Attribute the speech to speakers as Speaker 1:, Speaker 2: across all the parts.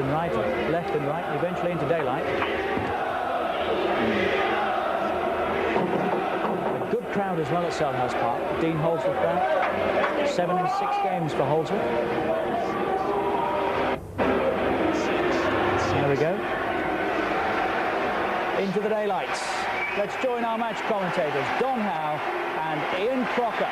Speaker 1: and right, or left and right, and eventually into daylight. A good crowd as well at Selhurst Park. Dean Holdsworth there. 7 in 6 games for Holdsworth. There we go. Into the daylights. Let's join our match commentators, Don Howe and Ian Crocker.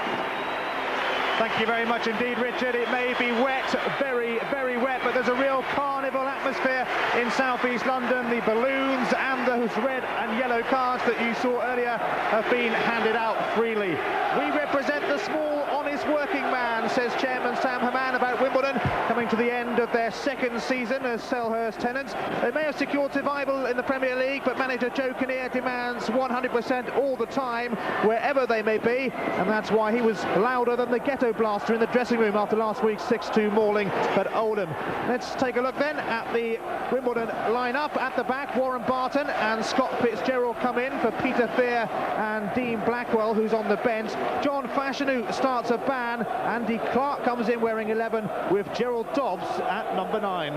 Speaker 2: Thank you very much indeed, Richard. It may be wet, very, very wet, but there's a real carnival atmosphere in southeast London. The balloons and those red and yellow cards that you saw earlier have been handed out freely. We represent the small, honest working man, says Chairman Sam Haman about Wimbledon, coming to the end of their 2nd season as Selhurst tenants. They may have secured survival in the Premier League, but manager Joe Kinnear demands 100% all the time, wherever they may be, and that's why he was louder than the ghetto blaster in the dressing room after last week's 6-2 mauling at Oldham. Let's take a look then at the Wimbledon lineup. At the back, Warren Barton and Scott Fitzgerald come in for Peter Fear and Dean Blackwell, who's on the bench. John Fashanu starts a ban. Andy Clarke comes in wearing 11 with Gerald Dobbs at number 9.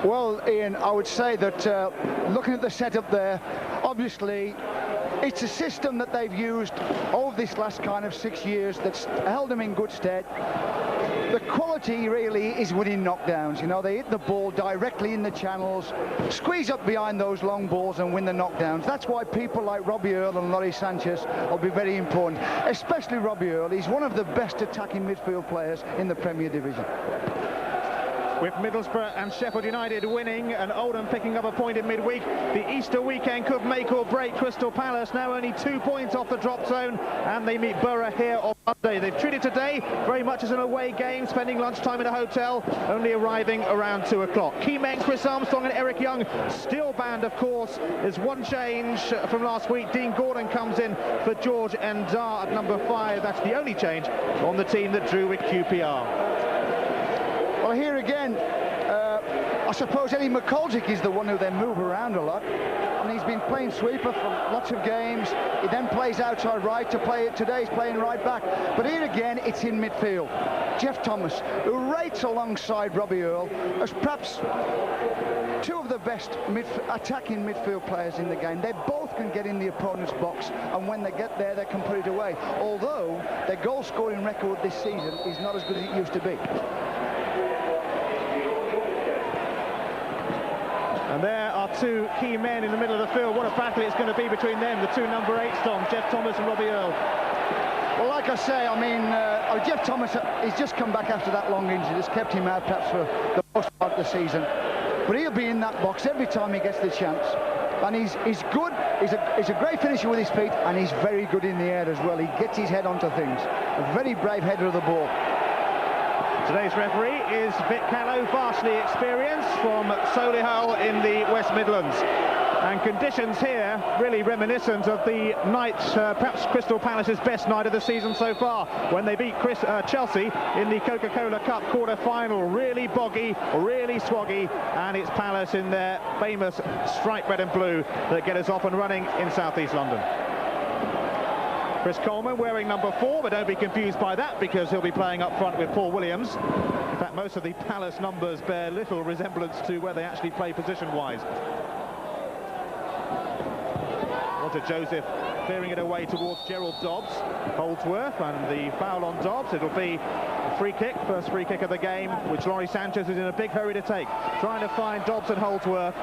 Speaker 3: Well, Ian, I would say that looking at the setup there, obviously it's a system that they've used over this last kind of 6 years that's held them in good stead. The quality really is winning knockdowns. You know, they hit the ball directly in the channels, squeeze up behind those long balls and win the knockdowns. That's why people like Robbie Earle and Laurie Sánchez will be very important, especially Robbie Earle. He's one of the best attacking midfield players in the Premier Division.
Speaker 2: With Middlesbrough and Sheffield United winning and Oldham picking up a point in midweek, the Easter weekend could make or break Crystal Palace, now only 2 points off the drop zone, and they meet Borough here on Monday. They've treated today very much as an away game, spending lunchtime in a hotel, only arriving around 2 o'clock. Key men Chris Armstrong and Eric Young still banned, of course. There's one change from last week. Dean Gordon comes in for George Ndar at number 5. That's the only change on the team that drew with QPR.
Speaker 3: Well, here again, I suppose Eddie McGoldrick is the one who they move around a lot. And he's been playing sweeper for lots of games. He then plays outside right to play it. Today he's playing right back. But here again, it's in midfield. Jeff Thomas, who rates alongside Robbie Earle as perhaps 2 of the best attacking midfield players in the game. They both can get in the opponent's box, and when they get there, they can put it away. Although their goal-scoring record this season is not as good as it used to be.
Speaker 2: And there are 2 key men in the middle of the field. What a battle it's going to be between them, the 2 number 8s, Tom, Jeff Thomas and Robbie Earle.
Speaker 3: Well, like I say, I mean, Jeff Thomas, he's just come back after that long injury. It's kept him out perhaps for the most part of the season. But he'll be in that box every time he gets the chance. And he's good, he's a great finisher with his feet, and he's very good in the air as well. He gets his head onto things. A very brave header of the ball.
Speaker 2: Today's referee is Vic Callow, vastly experienced from Solihull in the West Midlands. And conditions here really reminiscent of the night, perhaps Crystal Palace's best night of the season so far, when they beat Chelsea in the Coca-Cola Cup quarter-final. Really boggy, really swaggy, and it's Palace in their famous striped red and blue that get us off and running in southeast London. Chris Coleman wearing number 4, but don't be confused by that because he'll be playing up front with Paul Williams. In fact, most of the Palace numbers bear little resemblance to where they actually play position-wise. Rodger Joseph clearing it away towards Gerald Dobbs. Holdsworth, and the foul on Dobbs. It'll be a free kick, first free kick of the game, which Laurie Sánchez is in a big hurry to take. Trying to find Dobbs and Holdsworth.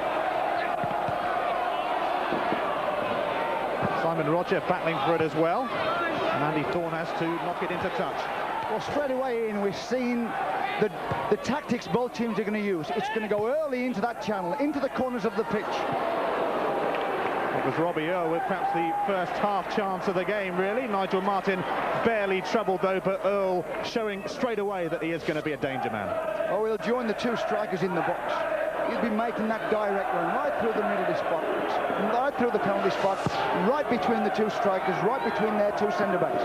Speaker 2: Simon Rodger battling for it as well, and Andy Thorn has to knock it into touch.
Speaker 3: Well, straight away in, we've seen the tactics both teams are going to use. It's going to go early into that channel, into the corners of the pitch.
Speaker 2: It was Robbie Earle with perhaps the first half chance of the game, really. Nigel Martyn barely troubled though, but Earle showing straight away that he is going to be a danger man.
Speaker 3: Oh, he'll join the 2 strikers in the box. He'll be making that direct run right through the middle of the spot, right through the penalty spot, right between the 2 strikers, right between their 2 centre-backs.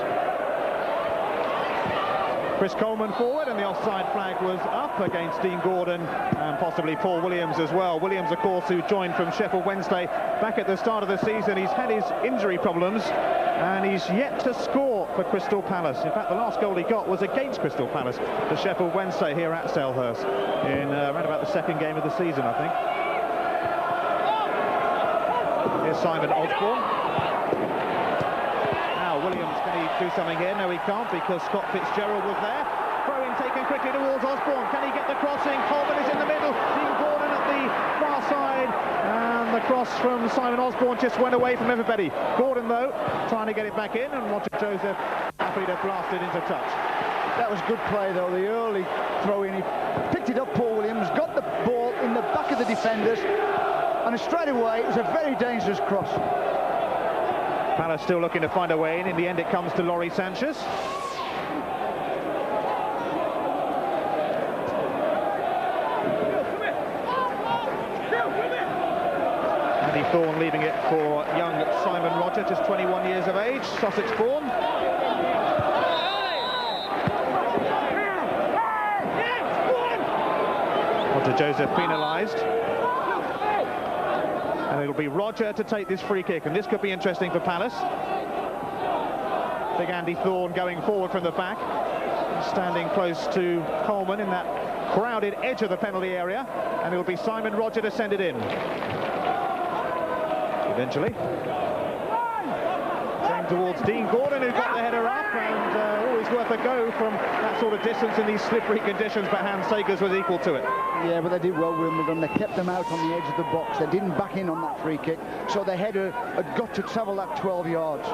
Speaker 2: Chris Coleman forward, and the offside flag was up against Dean Gordon and possibly Paul Williams as well. Williams, of course, who joined from Sheffield Wednesday back at the start of the season. He's had his injury problems and he's yet to score for Crystal Palace. In fact, the last goal he got was against Crystal Palace for Sheffield Wednesday here at Selhurst in around about the second game of the season, I think. Here's Simon Osborn. Now Williams, can he do something here? No, he can't, because Scott Fitzgerald was there. Throw-in taken quickly towards Osborn. Can he get the crossing? Coleman is in the middle. Dean Gordon at the far side. And the cross from Simon Osborn just went away from everybody. Gordon, though, trying to get it back in, and Rodger Joseph happy to blast it into touch.
Speaker 3: That was good play, though, the early throw-in. He picked it up, Paul Williams, got the ball in the back of the defenders, and straight away it was a very dangerous cross.
Speaker 2: Palace still looking to find a way in. In the end, it comes to Sánchez. Andy Thorn leaving it for young Simon Rodger, just 21 years of age, Sussex born. Rodger Joseph penalised. And it'll be Rodger to take this free kick, and this could be interesting for Palace. Big Andy Thorn going forward from the back, standing close to Coleman in that crowded edge of the penalty area, and it'll be Simon Rodger to send it in. Eventually. Same towards Dean Gordon, who got the header up, and always worth a go from that sort of distance in these slippery conditions, but Segers was equal to it.
Speaker 3: Yeah, but they did well, Wimbledon. They kept them out on the edge of the box. They didn't back in on that free kick, so the header had got to travel that 12 yards.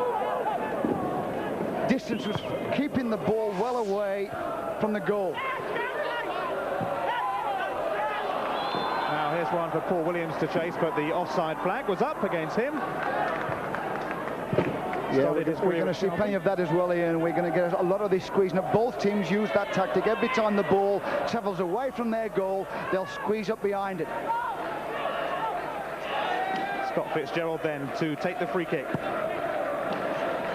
Speaker 3: Distance was keeping the ball well away from the goal.
Speaker 2: Now here's one for Paul Williams to chase, but the offside flag was up against him.
Speaker 3: Yeah, we're going to see plenty of that as well, Ian. We're going to get a lot of this squeezing up. Both teams use that tactic. Every time the ball travels away from their goal, they'll squeeze up behind it.
Speaker 2: Scott Fitzgerald then to take the free kick.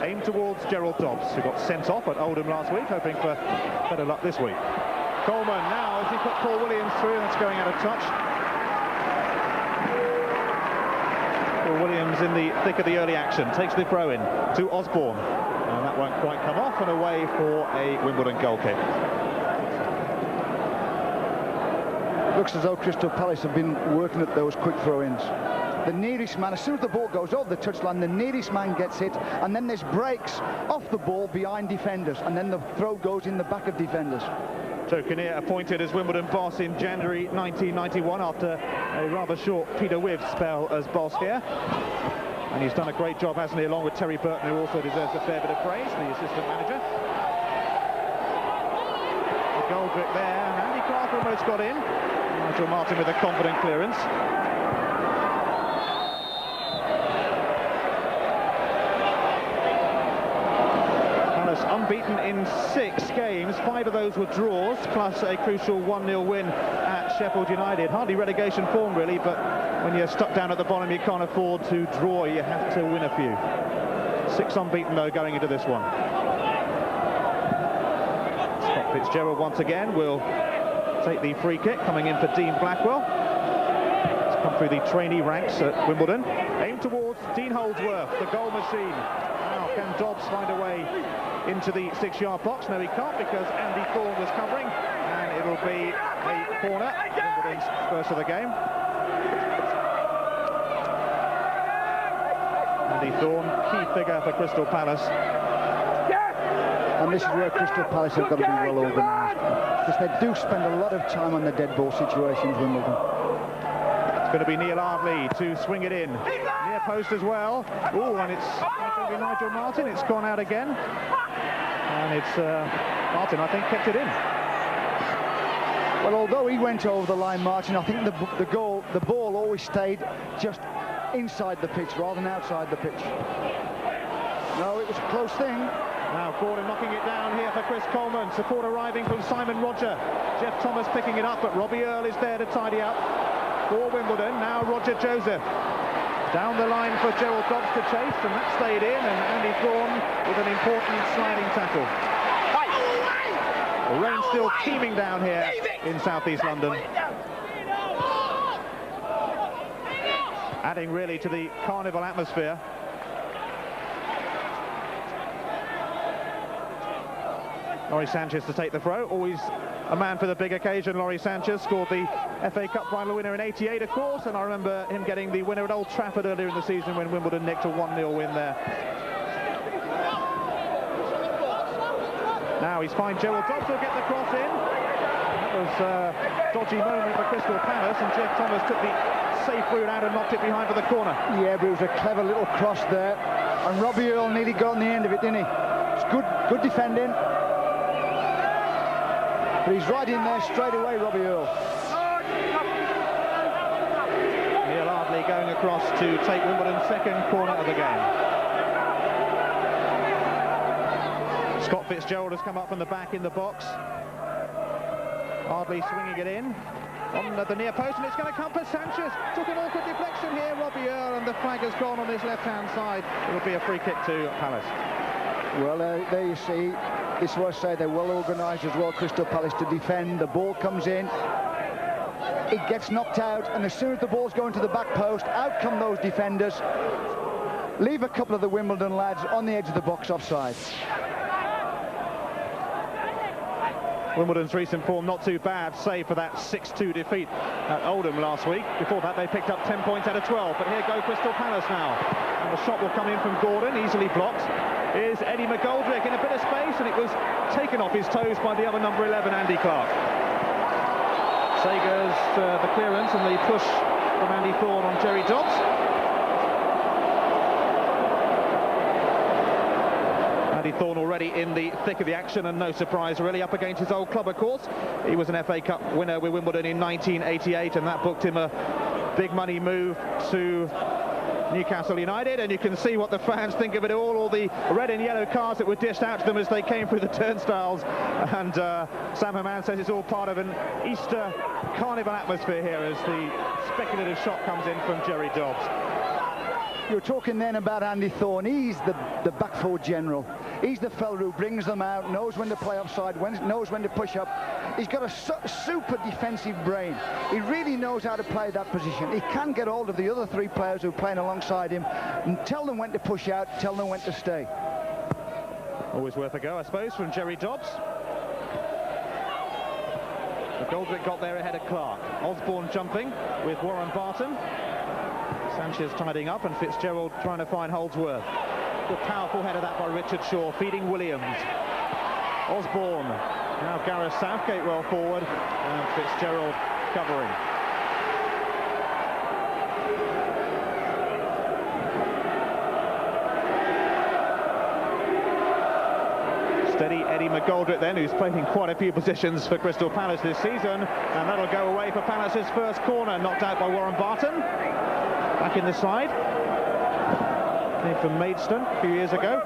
Speaker 2: Aimed towards Gerald Dobbs, who got sent off at Oldham last week, hoping for better luck this week. Coleman now, as he put Paul Williams through, that's going out of touch. Paul Williams in the thick of the early action, takes the throw in to Osborn, and that won't quite come off, and away for a Wimbledon goal kick.
Speaker 3: Looks as though Crystal Palace have been working at those quick throw-ins. The nearest man, as soon as the ball goes over the touchline, the nearest man gets hit, and then there's breaks off the ball behind defenders, and then the throw goes in the back of defenders.
Speaker 2: So Kinnear appointed as Wimbledon boss in January 1991 after a rather short Peter Wibb spell as boss here. And he's done a great job, hasn't he, along with Terry Barton, who also deserves a fair bit of praise, the assistant manager. McGoldrick there, and Andy Clarke almost got in. Nigel Martyn with a confident clearance. Unbeaten in 6 games, 5 of those were draws, plus a crucial 1-0 win at Sheffield United. Hardly relegation form, really, but when you're stuck down at the bottom, you can't afford to draw, you have to win a few. 6 unbeaten, though, going into this one. Scott Fitzgerald, once again, will take the free kick, coming in for Dean Blackwell. It's come through the trainee ranks at Wimbledon. Aimed towards Dean Holdsworth, the goal machine. Now, can Dobbs find a way into the 6-yard box? No, he can't, because Andy Thorn was covering, and it'll be a corner. Wimbledon's first of the game. Andy Thorn, key figure for Crystal Palace.
Speaker 3: And this is where Crystal Palace have got to be well organised, because they do spend a lot of time on the dead ball situations, Wimbledon.
Speaker 2: It's going to be Neil Ardley to swing it in. Near post as well. Oh, and it's going to be Nigel Martyn. It's gone out again. And it's Martyn, I think, kept it in.
Speaker 3: Well, although he went over the line, Martyn, I think the ball always stayed just inside the pitch rather than outside the pitch. No, it was a close thing.
Speaker 2: Now Gordon knocking it down here for Chris Coleman. Support arriving from Simon Rodger. Jeff Thomas picking it up, but Robbie Earle is there to tidy up for Wimbledon. Now Rodger Joseph. Down the line for Gerald Dobbs to chase, and that stayed in, and Andy Thorn with an important sliding tackle. Rain still teeming down here in southeast London. Adding really to the carnival atmosphere. Laurie Sánchez to take the throw, always a man for the big occasion. Laurie Sánchez scored the FA Cup final winner in '88, of course, and I remember him getting the winner at Old Trafford earlier in the season when Wimbledon nicked a 1-0 win there. Now he's fine. Gerald Dobbs will get the cross in. That was a dodgy moment for Crystal Palace, and Jeff Thomas took the safe route out and knocked it behind for the corner. Yeah, but it was a clever little cross there, and Robbie Earle nearly got on the end of it, didn't he? It's good defending. But he's right in there straight away, Robbie Earle. Ardley going across to take Wimbledon's second corner of the game. Scott Fitzgerald has come up from the back in the box. Ardley swinging it in on the near post, and it's going to come for Sánchez. Took an awkward deflection here, Robbie Earle, and the flag has gone on his left-hand side. It'll be a free kick to Palace. Well, there you see. This is what I say, they're well organised as well, Crystal Palace, to defend. The ball comes in, it gets knocked out, and as soon as the ball's going to the back post, out come those defenders. Leave a couple of the Wimbledon lads on the edge of the box offside. Wimbledon's recent form not too bad, save for that 6-2 defeat at Oldham last week. Before that, they picked up 10 points out of 12, but here go Crystal Palace now. And the shot will come in from Gordon, easily blocked. Is Eddie McGoldrick in a bit of space, and it was taken off his toes by the other number 11, Andy Clarke. Segers the clearance and the push from Andy Thorn on Jerry Dobbs. Andy Thorn already in the thick of the action, and no surprise really, up against his old club, of course. He was an FA Cup winner with Wimbledon in 1988, and that booked him a big money move to Newcastle United, and you can see what the fans think of it all the red and yellow cards that were dished out to them as they came through the turnstiles, and Sam Haman says it's all part of an Easter carnival atmosphere here as the speculative shot comes in from Jerry Dobbs. You were talking then about Andy Thorn. He's the back four general. He's the fellow who brings them out, knows when to play offside, knows when to push up. He's got a super defensive brain. He really knows how to play that position. He can get hold of the other three players who are playing alongside him and tell them when to push out, tell them when to stay. Always worth a go, I suppose, from Jerry Dobbs. McGoldrick got there ahead of Clarke. Osborn jumping with Warren Barton. Sánchez tidying up, and Fitzgerald trying to find Holdsworth. Good powerful header that by Richard Shaw, feeding Williams. Osborn, now Gareth Southgate well forward, and Fitzgerald covering. Steady Eddie McGoldrick then, who's played in quite a few positions for Crystal Palace this season, and that'll go away for Palace's first corner, knocked out by Warren Barton. Back in the side. Came from Maidstone a few years ago.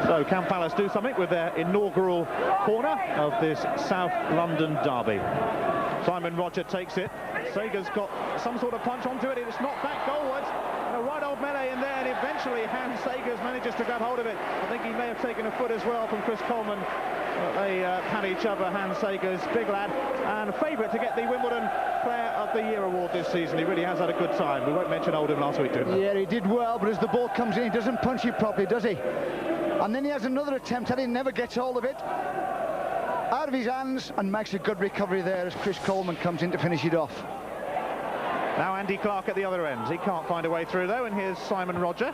Speaker 2: So can Palace do something with their inaugural corner of this South London derby? Simon Rodger takes it. Segers got some sort of punch onto it. It's knocked back goalwards. A right old melee in there, and eventually Hans Segers manages to grab hold of it. I think he may have taken a foot as well from Chris Coleman. They pat each other. Hans Segers, big lad, and favourite to get the Wimbledon Player of the Year award this season. He really has had a good time. We won't mention Oldham last week, did we? Yeah, he did well, but as the ball comes in, he doesn't punch it properly, does he? And then he has another attempt at it, never gets hold of it. Out of his hands, and makes a good recovery there as Chris Coleman comes in to finish it off. Now Andy Clarke at the other end. He can't find a way through though, and here's Simon Rodger,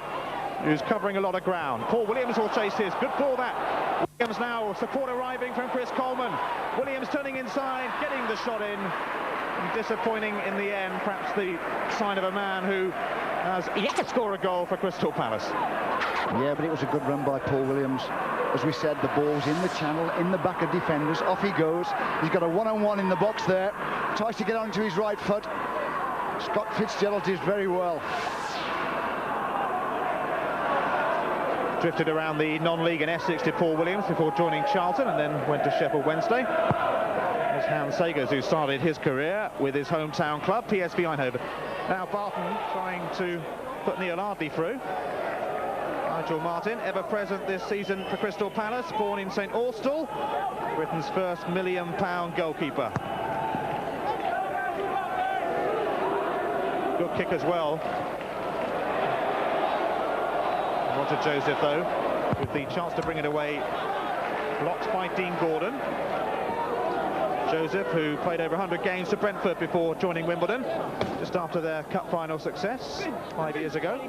Speaker 2: who's covering a lot of ground. Paul Williams will chase his. Good ball that. Williams now, support arriving from Chris Coleman. Williams turning inside, getting the shot in. And disappointing in the end, perhaps the sign of a man who has yet to score a goal for Crystal Palace. Yeah, but it was a good run by Paul Williams. As we said, the ball's in the channel, in the back of defenders. Off he goes. He's got a one-on-one in the box there. Tries to get onto his right foot. Scott Fitzgerald is very well. Drifted around the non-league in Essex to Paul Williams before joining Charlton, and then went to Sheffield Wednesday. There's Hans Segers, who started his career with his hometown club, PSV Eindhoven. Now Barton trying to put Neil Ardley through. Martyn, ever present this season for Crystal Palace, born in St Austell, Britain's first £1 million goalkeeper. Good kick as well. Rodger Joseph, though, with the chance to bring it away, blocked by Dean Gordon. Joseph, who played over 100 games for Brentford before joining Wimbledon, just after their cup final success 5 years ago.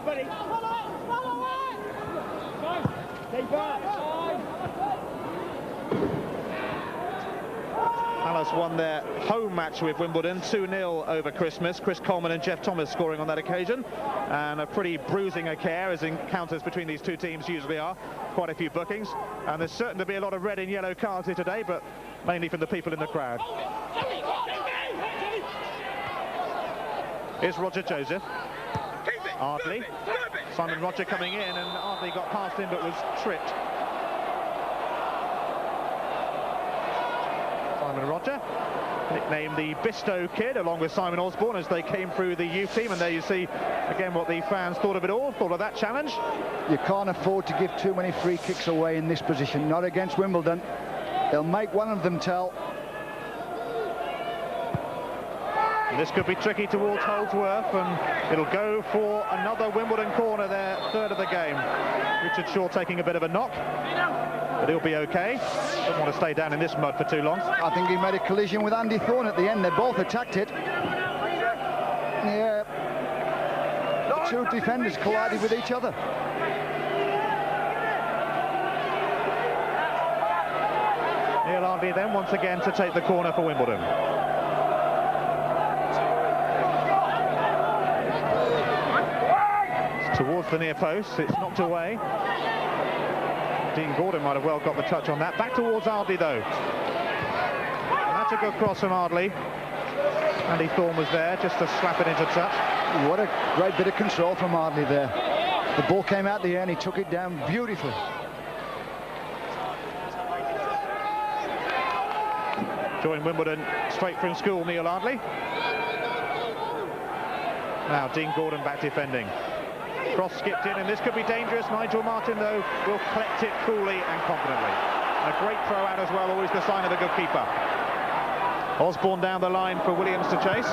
Speaker 2: Palace won their home match with Wimbledon 2-0 over Christmas. Chris Coleman and Jeff Thomas scoring on that occasion, and a pretty bruising affair, as encounters between these two teams usually are. Quite a few bookings, and there's certain to be a lot of red and yellow cards here today, but mainly from the people in the crowd. Here's Rodger Joseph. Ardley. Simon Rodger coming in, and Ardley got past him but was tripped. Simon Rodger, nicknamed the Bisto Kid, along with Simon Osborn, as they came through the youth team. And there you see again what the fans thought of it all, thought of that challenge. You can't afford to give too many free kicks away in this position, not against Wimbledon. They'll make one of them tell. This could be tricky towards Holdsworth, and it'll go for another Wimbledon corner, their third of the game. Richard Shaw taking a bit of a knock, but he'll be okay. Doesn't want to stay down in this mud for too long.
Speaker 3: I think he made a collision with Andy Thorn at the end. They both attacked it. Yeah. The two defenders collided with each other.
Speaker 2: Neil Ardley then once again to take the corner for Wimbledon. Towards the near post, it's knocked away. Dean Gordon might have well got the touch on that. Back towards Ardley though. And that's a good cross from Ardley. Andy Thorn was there just to slap it into touch.
Speaker 3: What a great bit of control from Ardley there. The ball came out the air and he took it down beautifully.
Speaker 2: Joined Wimbledon straight from school, Neil Ardley. Now Dean Gordon back defending. Cross skipped in, and this could be dangerous. Nigel Martyn, though, will collect it coolly and confidently. And a great throw out as well, always the sign of a good keeper. Osborn down the line for Williams to chase.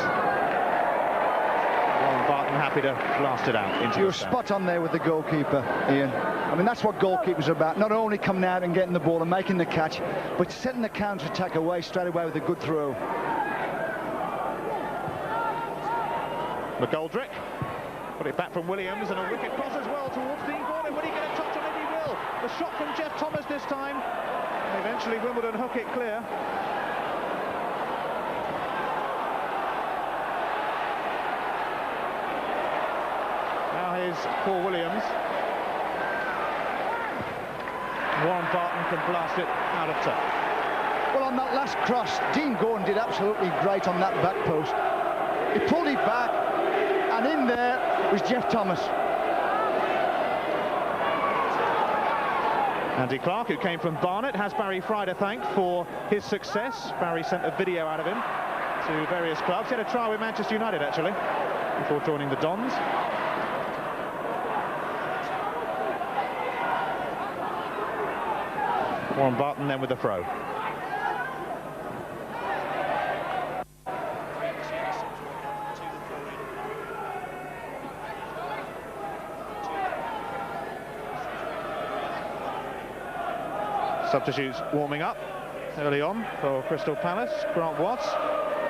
Speaker 2: Barton happy to blast it out into
Speaker 3: You're spot on there with the goalkeeper, Ian. I mean, that's what goalkeepers are about. Not only coming out and getting the ball and making the catch, but setting the counter-attack away straight away with a good throw.
Speaker 2: McGoldrick. Put it back from Williams, and a wicked cross as well towards Dean Gordon. Will he get a touch on it? He will. The shot from Jeff Thomas this time. And eventually Wimbledon hook it clear. Now here's Paul Williams. Warren Barton can blast it out of touch.
Speaker 3: Well, on that last cross, Dean Gordon did absolutely great on that back post. He pulled it back, and in there was Jeff Thomas.
Speaker 2: Andy Clarke, who came from Barnet, has Barry Fry to thank for his success. Barry sent a video out of him to various clubs. He had a trial with Manchester United, actually, before joining the Dons. Warren Barton then with the throw. Substitutes warming up early on for Crystal Palace. Grant Watts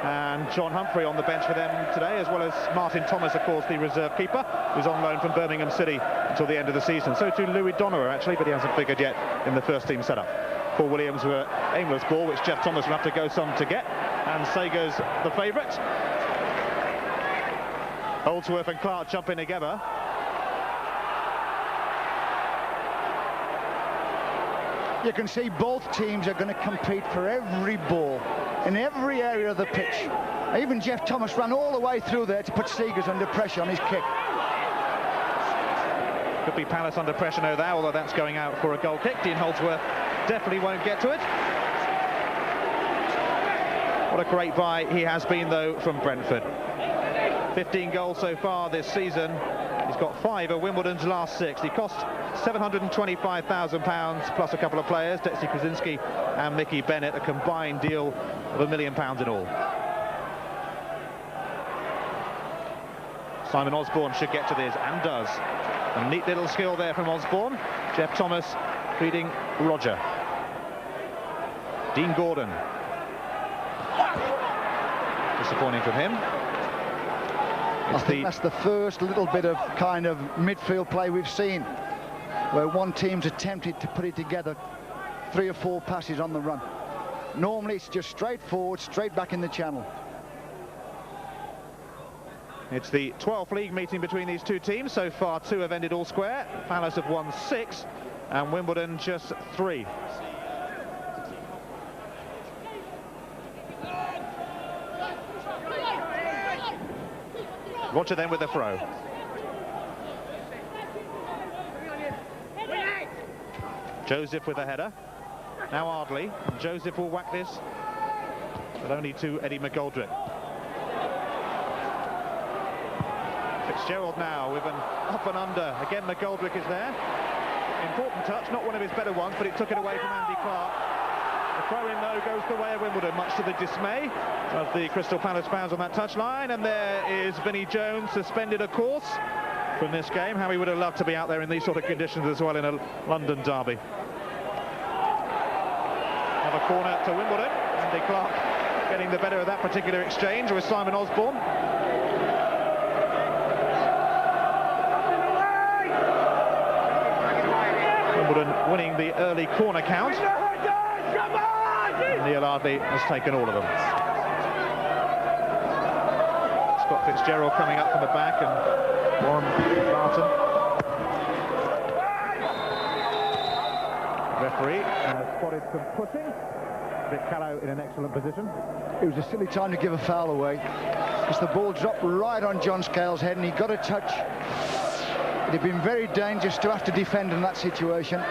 Speaker 2: and John Humphrey on the bench for them today, as well as Martyn Thomas, of course, the reserve keeper, who's on loan from Birmingham City until the end of the season. So too Louis Donoghue, actually, but he hasn't figured yet in the first team setup. Paul Williams were aimless ball, which Jeff Thomas will have to go some to get, and Segers the favourite. Holdsworth and Clarke jumping together.
Speaker 3: You can see both teams are going to compete for every ball in every area of the pitch. Even Jeff Thomas ran all the way through there to put Segers under pressure on his kick.
Speaker 2: Could be Palace under pressure now, although that's going out for a goal kick. Dean Holdsworth definitely won't get to it. What a great buy he has been, though, from Brentford. 15 goals so far this season. He's got 5 of Wimbledon's last 6. He cost £725,000 plus a couple of players, Detsy Krasinski and Mickey Bennett, a combined deal of £1 million in all. Simon Osborn should get to this, and does. A neat little skill there from Osborn. Jeff Thomas feeding Rodger. Dean Gordon. Disappointing from him.
Speaker 3: I think that's the first little bit of kind of midfield play we've seen, where one team's attempted to put it together, 3 or 4 passes on the run. Normally it's just straight forward, straight back in the channel.
Speaker 2: It's the 12th league meeting between these two teams. So far 2 have ended all square. Palace have won 6 and Wimbledon just 3. Rodger then with the throw. Joseph with the header. Now Ardley. Joseph will whack this, but only to Eddie McGoldrick. Fitzgerald now with an up and under. Again, McGoldrick is there. Important touch, not one of his better ones, but it took it away from Andy Clarke. The throw-in, though, goes the way of Wimbledon, much to the dismay of the Crystal Palace fans on that touchline. And there is Vinnie Jones, suspended, of course, from this game. How he would have loved to be out there in these sort of conditions as well in a London derby. Another corner to Wimbledon. Andy Clarke getting the better of that particular exchange with Simon Osborn. Wimbledon winning the early corner count. Neil Ardley has taken all of them. Scott Fitzgerald coming up from the back, and Warren Barton. Referee has spotted some pushing. Vic Callow in an excellent position.
Speaker 3: It was a silly time to give a foul away, because the ball dropped right on John Scales' head and he got a touch. It had been very dangerous to have to defend in that situation.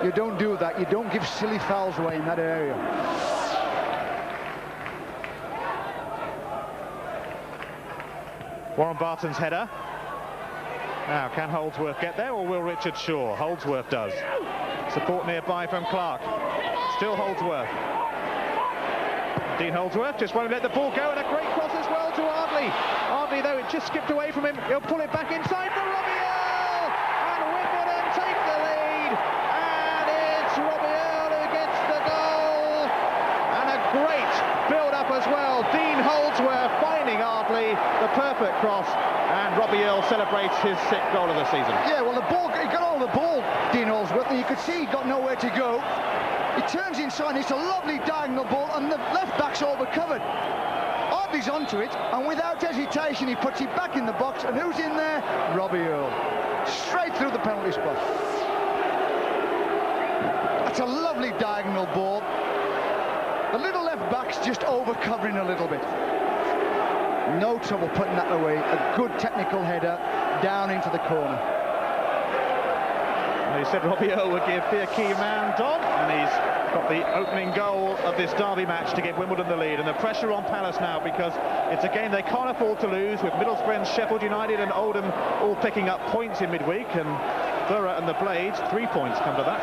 Speaker 3: You don't do that. You don't give silly fouls away in that area.
Speaker 2: Warren Barton's header. Now, can Holdsworth get there, or will Richard Shaw? Holdsworth does. Support nearby from Clarke. Still Holdsworth. Dean Holdsworth just won't let the ball go, and a great cross as well to Ardley. Ardley, though, it just skipped away from him. He'll pull it back inside for Robbie Earle, and Wimbledon take the lead. And it's Robbie Earle who gets the goal, and a great build-up as well. Dean Holdsworth finding Ardley, the perfect cross, and Robbie Earle celebrates his 6th goal of the season.
Speaker 3: Yeah, well, the ball, he got all the ball, Dean Holdsworth, and you could see he got nowhere to go. He turns inside, it's a lovely diagonal ball, and the left back's overcovered. Ardley's onto it, and without hesitation, he puts it back in the box, and who's in there? Robbie Earle. Straight through the penalty spot. That's a lovely diagonal ball. The little left back's just over-covering a little bit. No trouble putting that away. A good technical header down into the corner.
Speaker 2: He said Robbie Earle would give the key man Dobbs, and he's got the opening goal of this derby match to give Wimbledon the lead. And the pressure on Palace now, because it's a game they can't afford to lose, with Middlesbrough and Sheffield United and Oldham all picking up points in midweek, and Borough and the Blades 3 points come to that.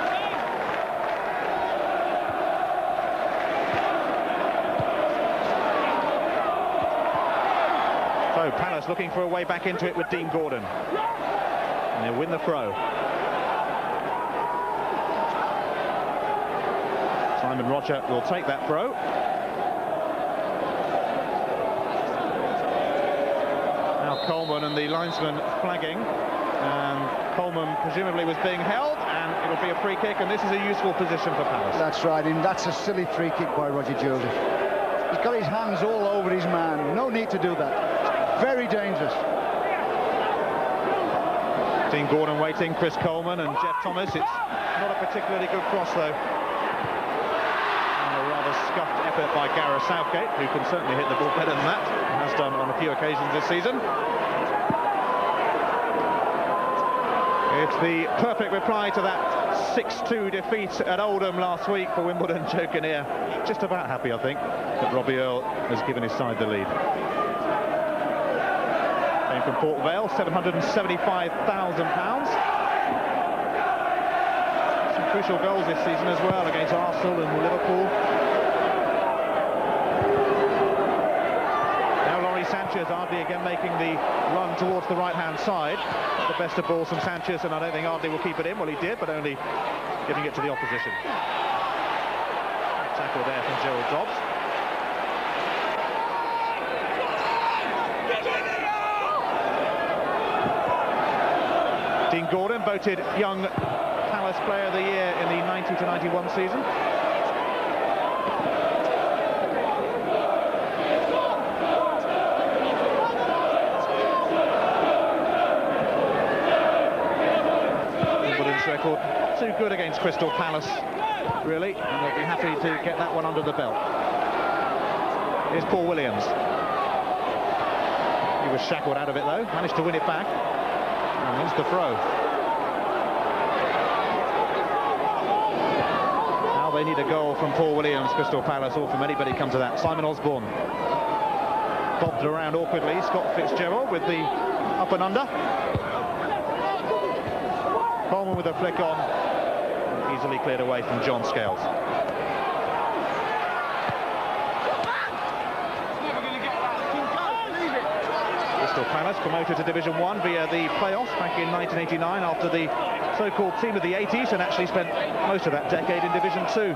Speaker 2: So Palace looking for a way back into it with Dean Gordon, and they'll win the throw. Simon Rodger will take that throw. Now Coleman and the linesman flagging, and Coleman presumably was being held, and it'll be a free kick, and this is a useful position for Palace.
Speaker 3: That's right, and that's a silly free kick by Roger Joseph. He's got his hands all over his man. No need to do that. Very dangerous.
Speaker 2: Dean Gordon waiting, Chris Coleman and Jeff Thomas. It's not a particularly good cross, though. Scuffed effort by Gareth Southgate, who can certainly hit the ball better than that, and has done on a few occasions this season. It's the perfect reply to that 6-2 defeat at Oldham last week for Wimbledon. Joe Kinnear just about happy, I think, that Robbie Earle has given his side the lead. Came from Port Vale, £775,000. Some crucial goals this season as well against Arsenal and Liverpool. Sánchez, Ardley again making the run towards the right-hand side. The best of balls from Sánchez, and I don't think Ardley will keep it in. Well, he did, but only giving it to the opposition. Tackle there from Gerald Dobbs. Dean Gordon, voted Young Palace Player of the Year in the 90 to 91 season. Record not too good against Crystal Palace, really, and they'll be happy to get that one under the belt. Here's Paul Williams. He was shackled out of it though, managed to win it back, and here's the throw. Now they need a goal from Paul Williams, Crystal Palace, or from anybody come to that. Simon Osborn bobbed around awkwardly. Scott Fitzgerald with the up and under. Coleman with a flick on, easily cleared away from John Scales. Crystal Palace promoted to Division 1 via the playoffs back in 1989 after the so-called team of the 80s, and actually spent most of that decade in Division 2.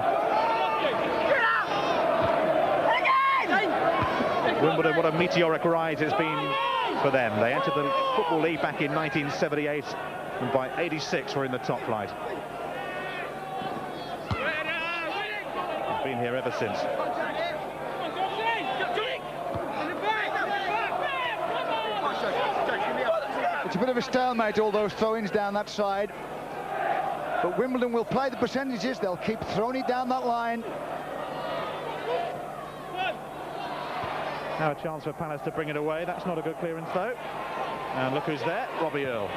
Speaker 2: Wimbledon, what a meteoric rise it's been for them. They entered the Football League back in 1978. And by 86 we're in the top flight. I've been here ever since.
Speaker 3: It's a bit of a stalemate, all those throw-ins down that side. But Wimbledon will play the percentages. They'll keep throwing it down that line.
Speaker 2: Now a chance for Palace to bring it away. That's not a good clearance though. And look who's there, Earle.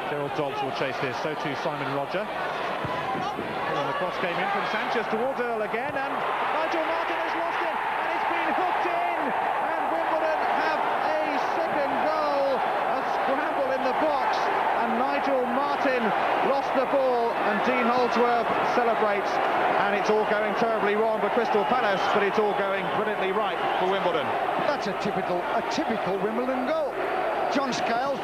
Speaker 2: Gerald Dobbs will chase this, so too Simon Rodger. And the cross came in from Sánchez towards Earle again, and Nigel Martyn has lost it, and it's been hooked in, and Wimbledon have a second goal, a scramble in the box, and Nigel Martyn lost the ball, and Dean Holdsworth celebrates, and it's all going terribly wrong for Crystal Palace, but it's all going brilliantly right for Wimbledon.
Speaker 3: That's a typical Wimbledon goal. John Scales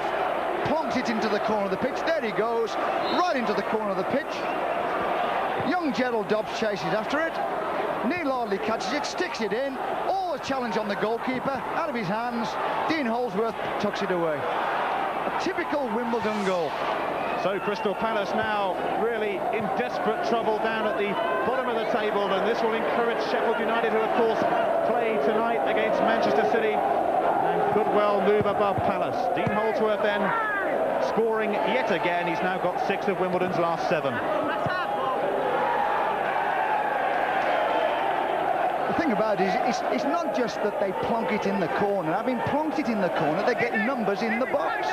Speaker 3: plonked it into the corner of the pitch. There he goes, right into the corner of the pitch. Young Gerald Dobbs chases after it. Neil Ardley catches it, sticks it in. All the challenge on the goalkeeper, out of his hands. Dean Holdsworth tucks it away. A typical Wimbledon goal.
Speaker 2: So Crystal Palace now really in desperate trouble down at the bottom of the table, and this will encourage Sheffield United, who of course play tonight against Manchester City, and could well move above Palace. Dean Holdsworth then scoring yet again. He's now got 6 of Wimbledon's last 7.
Speaker 3: The thing about it is, it's not just that they plonk it in the corner. Having plonked it in the corner, they get numbers in the box.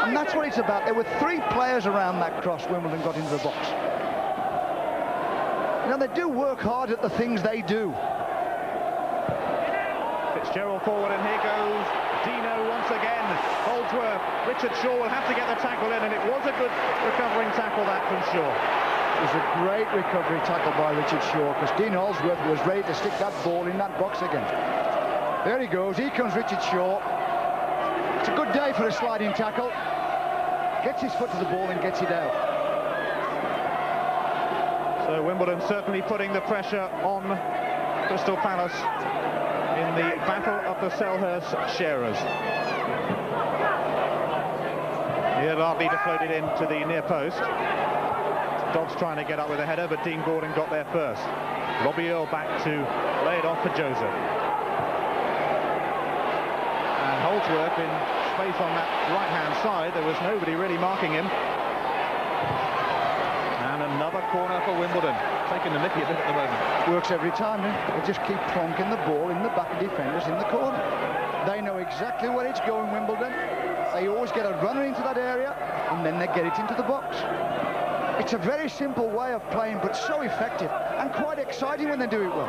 Speaker 3: And that's what it's about. There were 3 players around that cross Wimbledon got into the box. Now, they do work hard at the things they do.
Speaker 2: Fitzgerald forward, and here goes Dino once again. Holdsworth, Richard Shaw will have to get the tackle in, and it was a good recovering tackle that from Shaw.
Speaker 3: It was a great recovery tackle by Richard Shaw, because Dean Holdsworth was ready to stick that ball in that box again. There he goes, here comes Richard Shaw. It's a good day for a sliding tackle. Gets his foot to the ball and gets it out.
Speaker 2: So Wimbledon certainly putting the pressure on Crystal Palace in the battle of the Selhurst Sharers. Here Ardley deflated into the near post. Dobbs trying to get up with a header, but Dean Gordon got there first. Earle back to lay it off for Joseph. And Holdsworth in space on that right-hand side. There was nobody really marking him. And another corner for Wimbledon. Taking the mickey a bit at the moment.
Speaker 3: Works every time, eh? They just keep plonking the ball in the back of defenders in the corner. They know exactly where it's going, Wimbledon. They always get a runner into that area, and then they get it into the box. It's a very simple way of playing, but so effective and quite exciting when they do it well.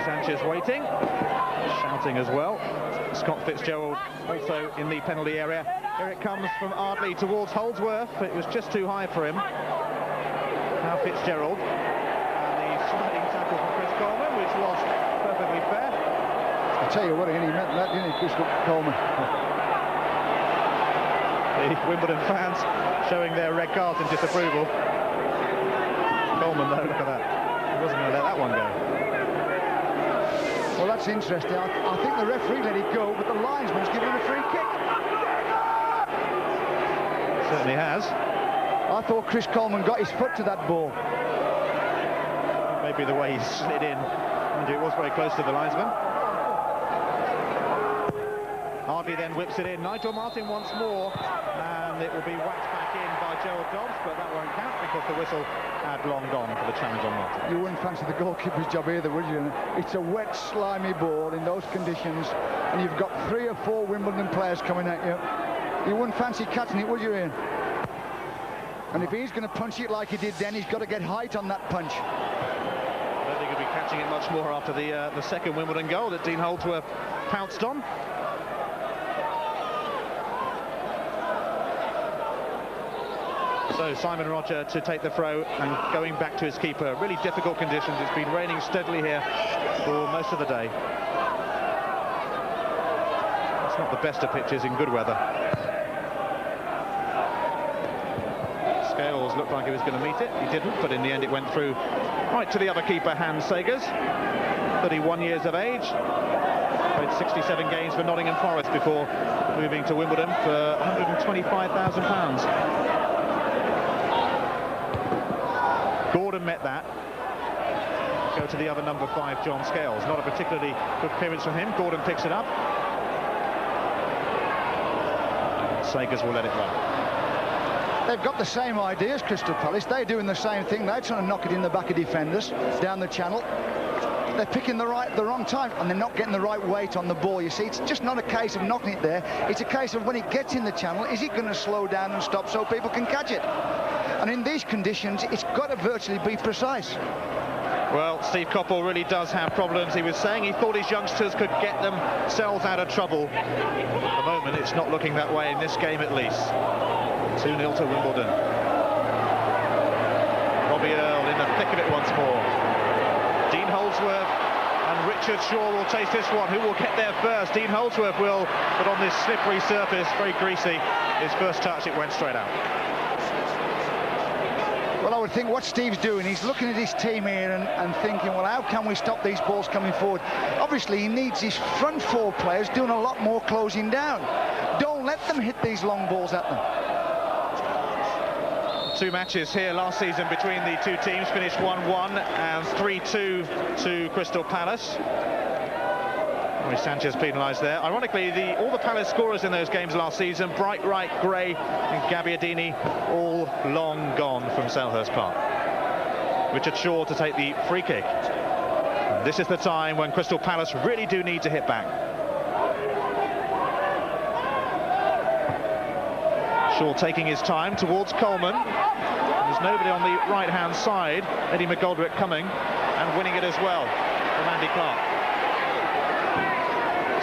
Speaker 2: Sánchez waiting, shouting as well. Scott Fitzgerald also in the penalty area. Here it comes from Ardley towards Holdsworth. It was just too high for him. Now Fitzgerald. And the sliding tackle from Chris Coleman, which was perfectly fair.
Speaker 3: I'll tell you what, he meant that, didn't he, Chris Coleman?
Speaker 2: The Wimbledon fans showing their red cards in disapproval. Coleman, though, look at that. He wasn't going to let that one go.
Speaker 3: Well, that's interesting. I think the referee let it go, but the linesman's given him a free kick.
Speaker 2: Certainly has.
Speaker 3: I thought Chris Coleman got his foot to that ball.
Speaker 2: Maybe the way he slid in. And it was very close to the linesman. Ardley then whips it in. Nigel Martyn once more. And it will be whacked back in by Gerald Dobbs, but that won't count because the whistle had long gone for the challenge on Martyn.
Speaker 3: You wouldn't fancy the goalkeeper's job either, would you? It's a wet, slimy ball in those conditions, and you've got 3 or 4 Wimbledon players coming at you. You wouldn't fancy catching it, would you, Ian? And if he's going to punch it like he did then, he's got to get height on that punch.
Speaker 2: I don't think he'll be catching it much more after the second Wimbledon goal that Dean Holdsworth pounced on. So Simon Rodger to take the throw and going back to his keeper. Really difficult conditions. It's been raining steadily here for most of the day. It's not the best of pitches in good weather. Scales looked like he was going to meet it. He didn't, but in the end it went through right to the other keeper, Segers, 31 years of age. Played 67 games for Nottingham Forest before moving to Wimbledon for £125,000. Gordon met that. Go to the other number 5, John Scales. Not a particularly good appearance from him. Gordon picks it up. Segers will let it run.
Speaker 3: They've got the same ideas, Crystal Palace. They're doing the same thing. They're trying to knock it in the back of defenders down the channel. They're picking the wrong time, and they're not getting the right weight on the ball. You see, it's just not a case of knocking it there. It's a case of when it gets in the channel, is it going to slow down and stop so people can catch it? And in these conditions, it's got to virtually be precise.
Speaker 2: Well, Steve Coppell really does have problems. He was saying he thought his youngsters could get themselves out of trouble. At the moment, it's not looking that way in this game at least. 2-0 to Wimbledon. Robbie Earle in the thick of it once more. Dean Holdsworth and Richard Shaw will taste this one. Who will get there first? Dean Holdsworth will, but on this slippery surface, very greasy. His first touch, it went straight out.
Speaker 3: Well, I would think what Steve's doing, he's looking at his team here and thinking, well, how can we stop these balls coming forward? Obviously, he needs his front 4 players doing a lot more closing down. Don't let them hit these long balls at them.
Speaker 2: 2 matches here last season between the two teams, finished 1-1 and 3-2 to Crystal Palace. Sánchez penalised there. Ironically, all the Palace scorers in those games last season, Bright, Wright, Gray and Gabbiadini, all long gone from Selhurst Park. Richard Shaw to take the free kick. And this is the time when Crystal Palace really do need to hit back. Shaw taking his time towards Coleman. There's nobody on the right-hand side. Eddie McGoldrick coming and winning it as well from Andy Clarke.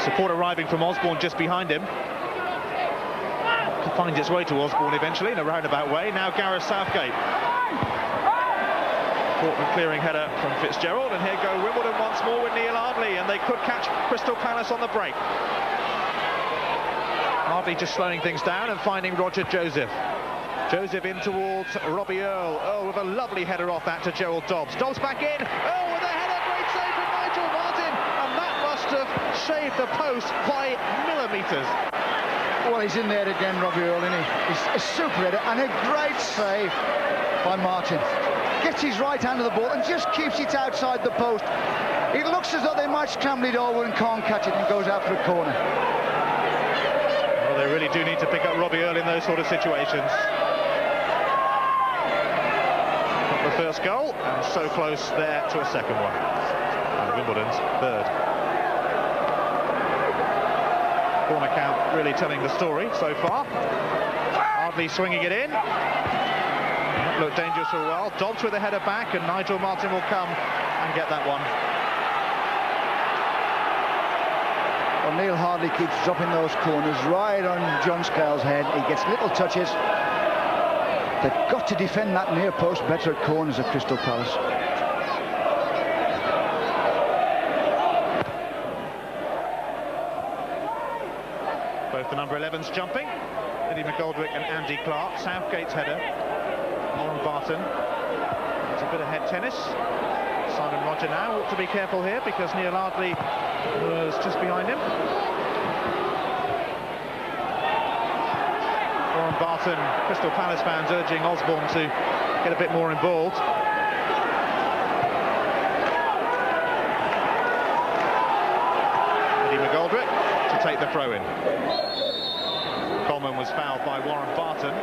Speaker 2: Support arriving from Osborn just behind him. To find its way to Osborn eventually in a roundabout way. Now Gareth Southgate. Portman clearing header from Fitzgerald, and here go Wimbledon once more with Neil Ardley, and they could catch Crystal Palace on the break. Ardley just slowing things down and finding Rodger Joseph. Joseph in towards Robbie Earle. Earle with a lovely header off that to Gerald Dobbs. Dobbs back in. Earle with a header. Great save from Nigel Martyn. And that must have shaved the post by millimetres.
Speaker 3: Well, he's in there again, Robbie Earle, isn't he? He's a super header and a great save by Martyn. Gets his right hand to the ball and just keeps it outside the post. It looks as though they might scramble it over and can't catch it, and goes out for a corner.
Speaker 2: Well, they really do need to pick up Robbie Earle in those sort of situations. The first goal, and so close there to a second one. And Wimbledon's third. Corner count really telling the story so far. Ardley swinging it in. That looked dangerous for a while. Dobbs with a header back, and Nigel Martyn will come and get that one.
Speaker 3: Well, Neil Ardley keeps dropping those corners right on John Scales' head. He gets little touches. They've got to defend that near post better at corners at Crystal Palace.
Speaker 2: Both the number 11s jumping. Eddie McGoldrick and Andy Clarke. Southgate's header. Warren Barton. It's a bit of head tennis. Simon Rodger now ought to be careful here because Neil Ardley was just behind him. Warren Barton, Crystal Palace fans urging Osborn to get a bit more involved. Eddie McGoldrick to take the throw in. Coleman was fouled by Warren Barton.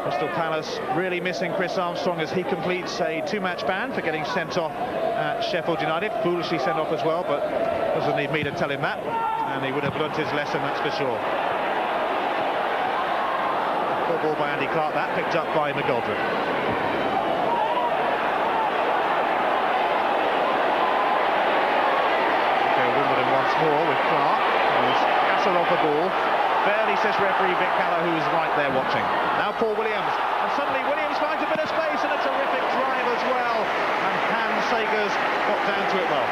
Speaker 2: Crystal Palace really missing Chris Armstrong as he completes a 2-match ban for getting sent off at Sheffield United. Foolishly sent off as well, but doesn't need me to tell him that. And he would have learnt his lesson, that's for sure. Good ball by Andy Clarke, that picked up by McGoldrick. Go Wimbledon once more with Clarke. He's castled off a ball. Barely, says referee Vic Callow, who's right there watching. Now Paul Williams, and suddenly Williams finds a bit of space and a terrific drive as well. And Segers got down to it well.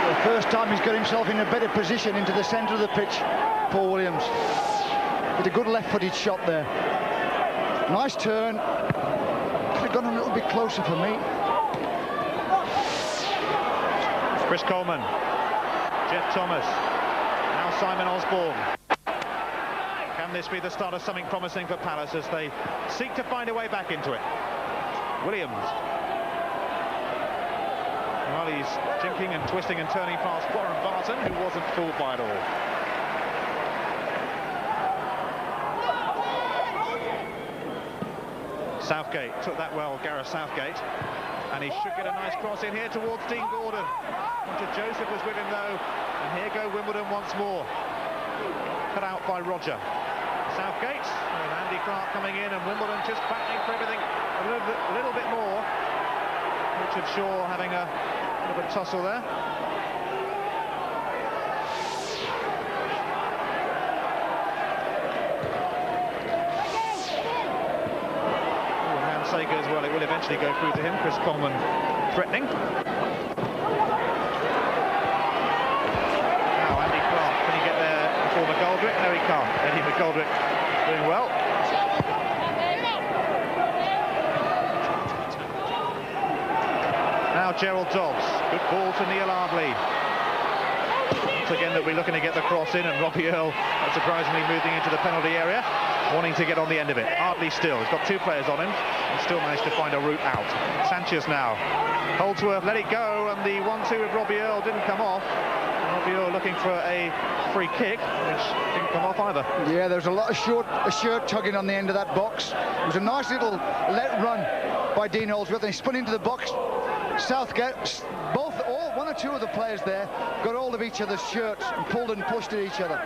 Speaker 3: The first time he's got himself in a better position into the centre of the pitch, Paul Williams. With a good left-footed shot there. Nice turn. Could have gone a little bit closer for me.
Speaker 2: Chris Coleman, Jeff Thomas, now Simon Osborn. Can this be the start of something promising for Palace as they seek to find a way back into it? Williams. Well, he's jinking and twisting and turning past Warren Barton, who wasn't fooled by it all. Southgate took that well, Gareth Southgate. And he should get a nice cross in here towards Dean Gordon. Rodger Joseph was with him though. And here go Wimbledon once more. Cut out by Rodger. Southgate and Andy Clarke coming in, and Wimbledon just battling for everything a little bit more. Richard Shaw having a little bit of tussle there. And Segers, well, it will eventually go through to him. Chris Coleman threatening. Now Andy Clarke, can he get there before McGoldrick? No, he can't. Eddie McGoldrick doing well. Now Gerald Dobbs, good ball to Neil Ardley. Once again that we're looking to get the cross in, and Robbie Earle surprisingly moving into the penalty area, wanting to get on the end of it. Ardley still, he's got 2 players on him, and still managed to find a route out. Sánchez now. Holdsworth let it go, and the 1-2 with Robbie Earle didn't come off. Robbie Earle looking for a free kick, which didn't come off either.
Speaker 3: Yeah, there was a lot of shirt tugging on the end of that box. It was a nice little let run by Dean Holdsworth, and he spun into the box. Southgate, one or two of the players there got hold of each other's shirts and pulled and pushed at each other.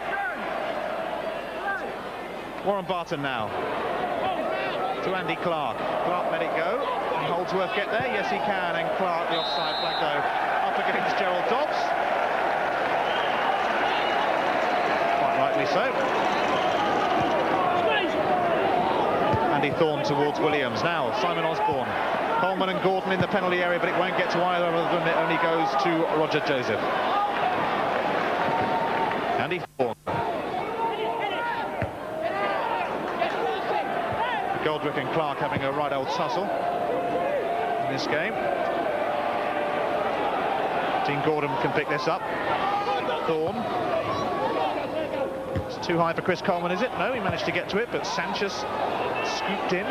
Speaker 2: Warren Barton now to Andy Clarke. Clarke let it go. Can Holdsworth get there? Yes, he can. And Clarke, the offside flag though, up against Gerald Dobbs. Quite rightly so. Andy Thorn towards Williams. Now Simon Osborn. Coleman and Gordon in the penalty area, but it won't get to either of them. It only goes to Rodger Joseph. Andy Thorn. Goldrick and Clarke having a right old tussle in this game. Dean Gordon can pick this up. Thorn. It's too high for Chris Coleman, is it? No, he managed to get to it, but Sánchez scooped in.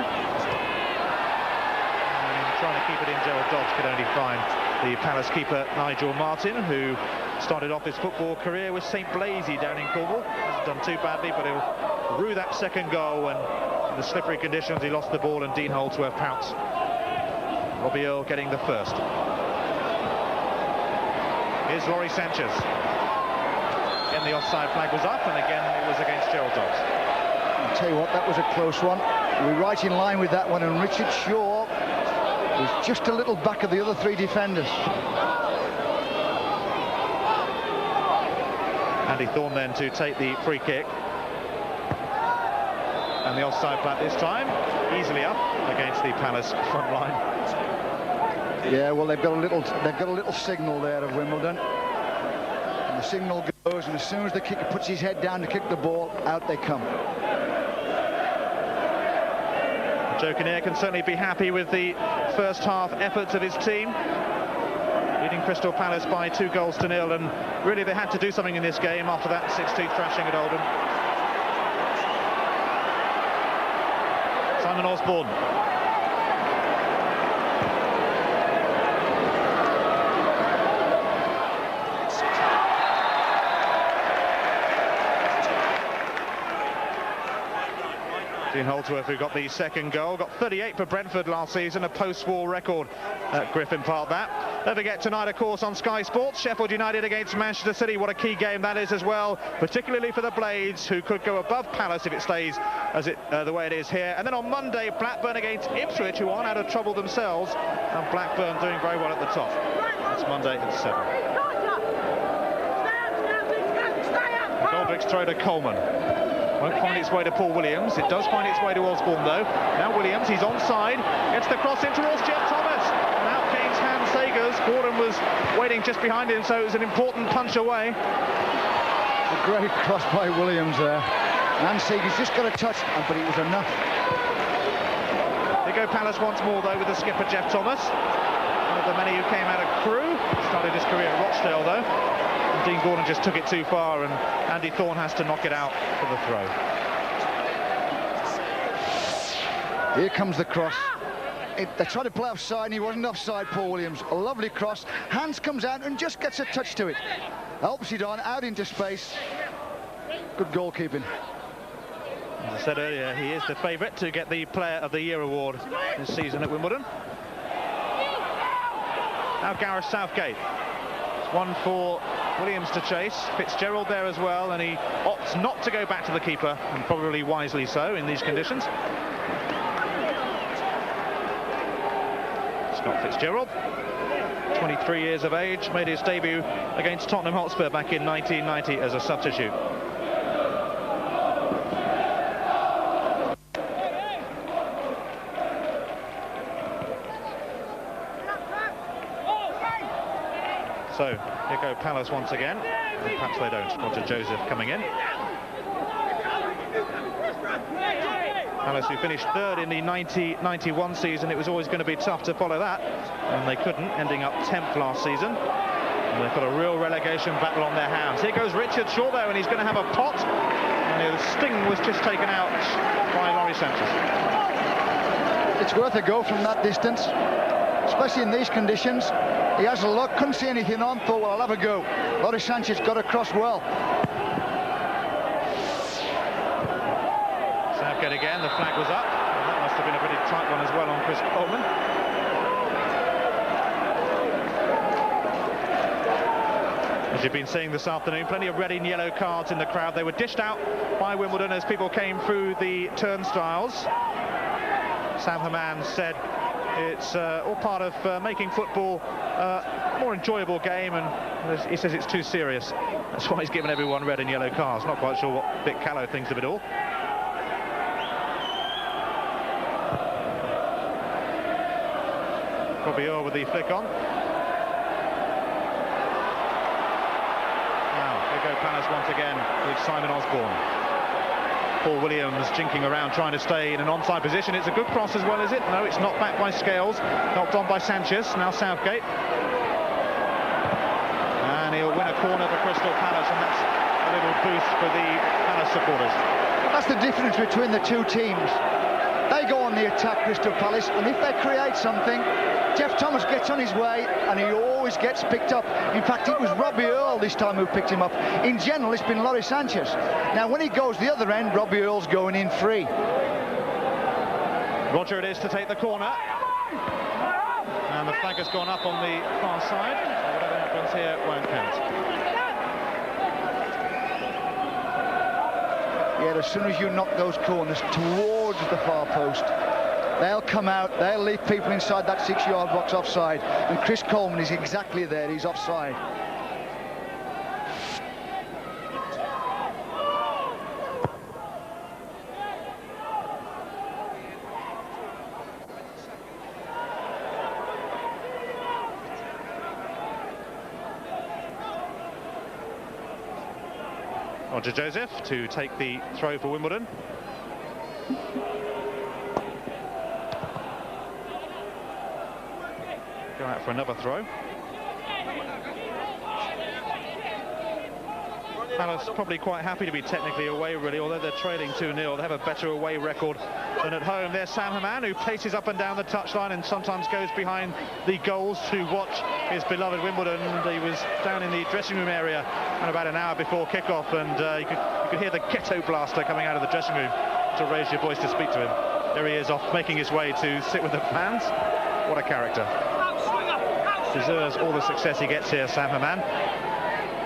Speaker 2: Trying to keep it in, Gerald Dobbs could only find the Palace keeper Nigel Martyn, who started off his football career with St Blaisy down in Cornwall. Hasn't done too badly, but he'll rue that second goal, and in the slippery conditions he lost the ball and Dean Holdsworth pounced. Robbie Earle getting the first. Here's Laurie Sánchez. Again, the offside flag was up, and again it was against Gerald Dobbs.
Speaker 3: I'll tell you what, that was a close one. We're right in line with that one, and Richard Shaw He's just a little back of the other three defenders.
Speaker 2: Andy Thorn then to take the free kick. And the offside flag this time, easily up against the Palace front line.
Speaker 3: Yeah, well, they've got a little signal there of Wimbledon. And the signal goes, and as soon as the kicker puts his head down to kick the ball, out they come.
Speaker 2: Joe Kinnear can certainly be happy with the first half efforts of his team, leading Crystal Palace by 2-0, and really they had to do something in this game after that 6-2 thrashing at Oldham. Simon Osborn. Dean Holdsworth, who got the second goal, got 38 for Brentford last season, a post-war record at Griffin Park that. Don't forget tonight, of course, on Sky Sports, Sheffield United against Manchester City. What a key game that is as well, particularly for the Blades, who could go above Palace if it stays as the way it is here. And then on Monday, Blackburn against Ipswich, who aren't out of trouble themselves, and Blackburn doing very well at the top. That's Monday at 7. McGoldrick's throw to Coleman. Won't find its way to Paul Williams. It does find its way to Osborn, though. Now Williams, he's onside. Gets the cross in towards Jeff Thomas. And out gains hand Segers. Gordon was waiting just behind him, so it was an important punch away.
Speaker 3: A great cross by Williams there. And Segers just got a touch, but it was enough.
Speaker 2: They go Palace once more, though, with the skipper Jeff Thomas. One of the many who came out of Crewe. Started his career at Rochdale, though. Dean Gordon just took it too far, and Andy Thorn has to knock it out for the throw.
Speaker 3: Here comes the cross. They tried to play offside, and he wasn't offside, Paul Williams. A lovely cross. Hans comes out and just gets a touch to it. Helps it on, out into space. Good goalkeeping.
Speaker 2: As I said earlier, he is the favourite to get the Player of the Year award this season at Wimbledon. Now Gareth Southgate. It's one for Williams to chase. Fitzgerald there as well, and he opts not to go back to the keeper, and probably wisely so in these conditions. Scott Fitzgerald, 23 years of age, made his debut against Tottenham Hotspur back in 1990 as a substitute. So, here go Palace once again. And perhaps they don't. Roger Joseph coming in. Palace, who finished third in the 90-91 season. It was always going to be tough to follow that, and they couldn't, ending up 10th last season. And they've got a real relegation battle on their hands. Here goes Richard Shaw there, and he's going to have a pot. And the sting was just taken out by Laurie Sánchez.
Speaker 3: It's worth a go from that distance, especially in these conditions. He has a look, couldn't see anything on, thought, well, I'll have a go. Laurie Sánchez got across well.
Speaker 2: Southgate again, the flag was up. And that must have been a pretty tight one as well on Chris Coleman. As you've been seeing this afternoon, plenty of red and yellow cards in the crowd. They were dished out by Wimbledon as people came through the turnstiles. Sam Haman said it's all part of making football a more enjoyable game, and he says it's too serious. That's why he's given everyone red and yellow cards. Not quite sure what Vic Callow thinks of it all. Robbie Earle with the flick on. Now, here go Palace once again with Simon Osborn. Paul Williams jinking around trying to stay in an onside position. It's a good cross as well, is it? No, it's not back by Scales. Knocked on by Sánchez. Now Southgate. And he'll win a corner for Crystal Palace, and that's a little boost for the Palace supporters.
Speaker 3: That's the difference between the two teams. They go on the attack, Crystal Palace, and if they create something, Jeff Thomas gets on his way, and he always gets picked up. In fact, it was Robbie Earle this time who picked him up. In general, it's been Laurie Sánchez. Now, when he goes the other end, Robbie Earle's going in free.
Speaker 2: Rodger it is to take the corner. And the flag has gone up on the far side. So whatever happens here won't count.
Speaker 3: Yeah, as soon as you knock those corners towards the far post, they'll come out, they'll leave people inside that 6-yard box offside, and Chris Coleman is exactly there, he's offside.
Speaker 2: Roger Joseph to take the throw for Wimbledon. Go out for another throw. Palace probably quite happy to be technically away, really, although they're trailing 2-0. They have a better away record than at home. There's Sam Haman, who paces up and down the touchline and sometimes goes behind the goals to watch his beloved Wimbledon. He was down in the dressing room area and about an hour before kickoff, and you could hear the ghetto blaster coming out of the dressing room to raise your voice to speak to him. There he is, off making his way to sit with the fans. What a character. Deserves all the success he gets here, Sam Haman.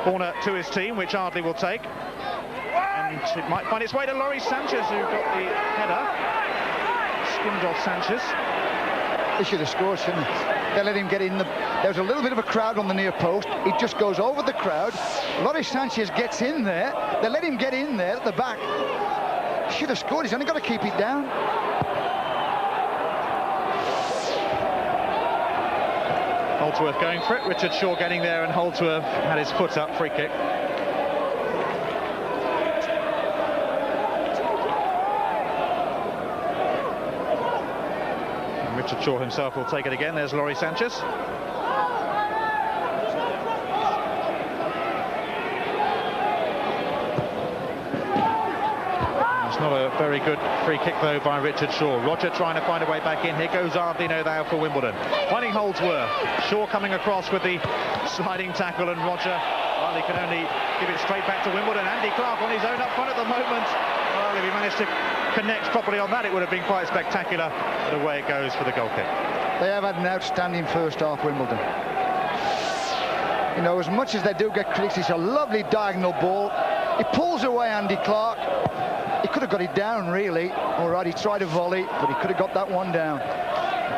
Speaker 2: Corner to his team, which Ardley will take, and it might find its way to Laurie Sánchez, who got the header. Skimmed off Sánchez.
Speaker 3: They should have scored, shouldn't they? They let him get in. There was a little bit of a crowd on the near post. He just goes over the crowd. Laurie Sánchez gets in there. They let him get in there at the back. Should have scored. He's only got to keep it down.
Speaker 2: Holdsworth going for it. Richard Shaw getting there, and Holdsworth had his foot up. Free kick. And Richard Shaw himself will take it again. There's Laurie Sánchez. It's not a very good free kick though by Richard Shaw. Rodger trying to find a way back in. Here goes Ardley now for Wimbledon. Finding Holdsworth. Shaw coming across with the sliding tackle, and Rodger. Ardley can only give it straight back to Wimbledon. Andy Clarke on his own up front at the moment. Well, if he managed to connect properly on that, it would have been quite spectacular. But away it goes for the goal kick.
Speaker 3: They have had an outstanding first half, Wimbledon. You know, as much as they do get critics, it's a lovely diagonal ball. He pulls away Andy Clarke. He could have got it down, really. All right, he tried a volley, but he could have got that one down.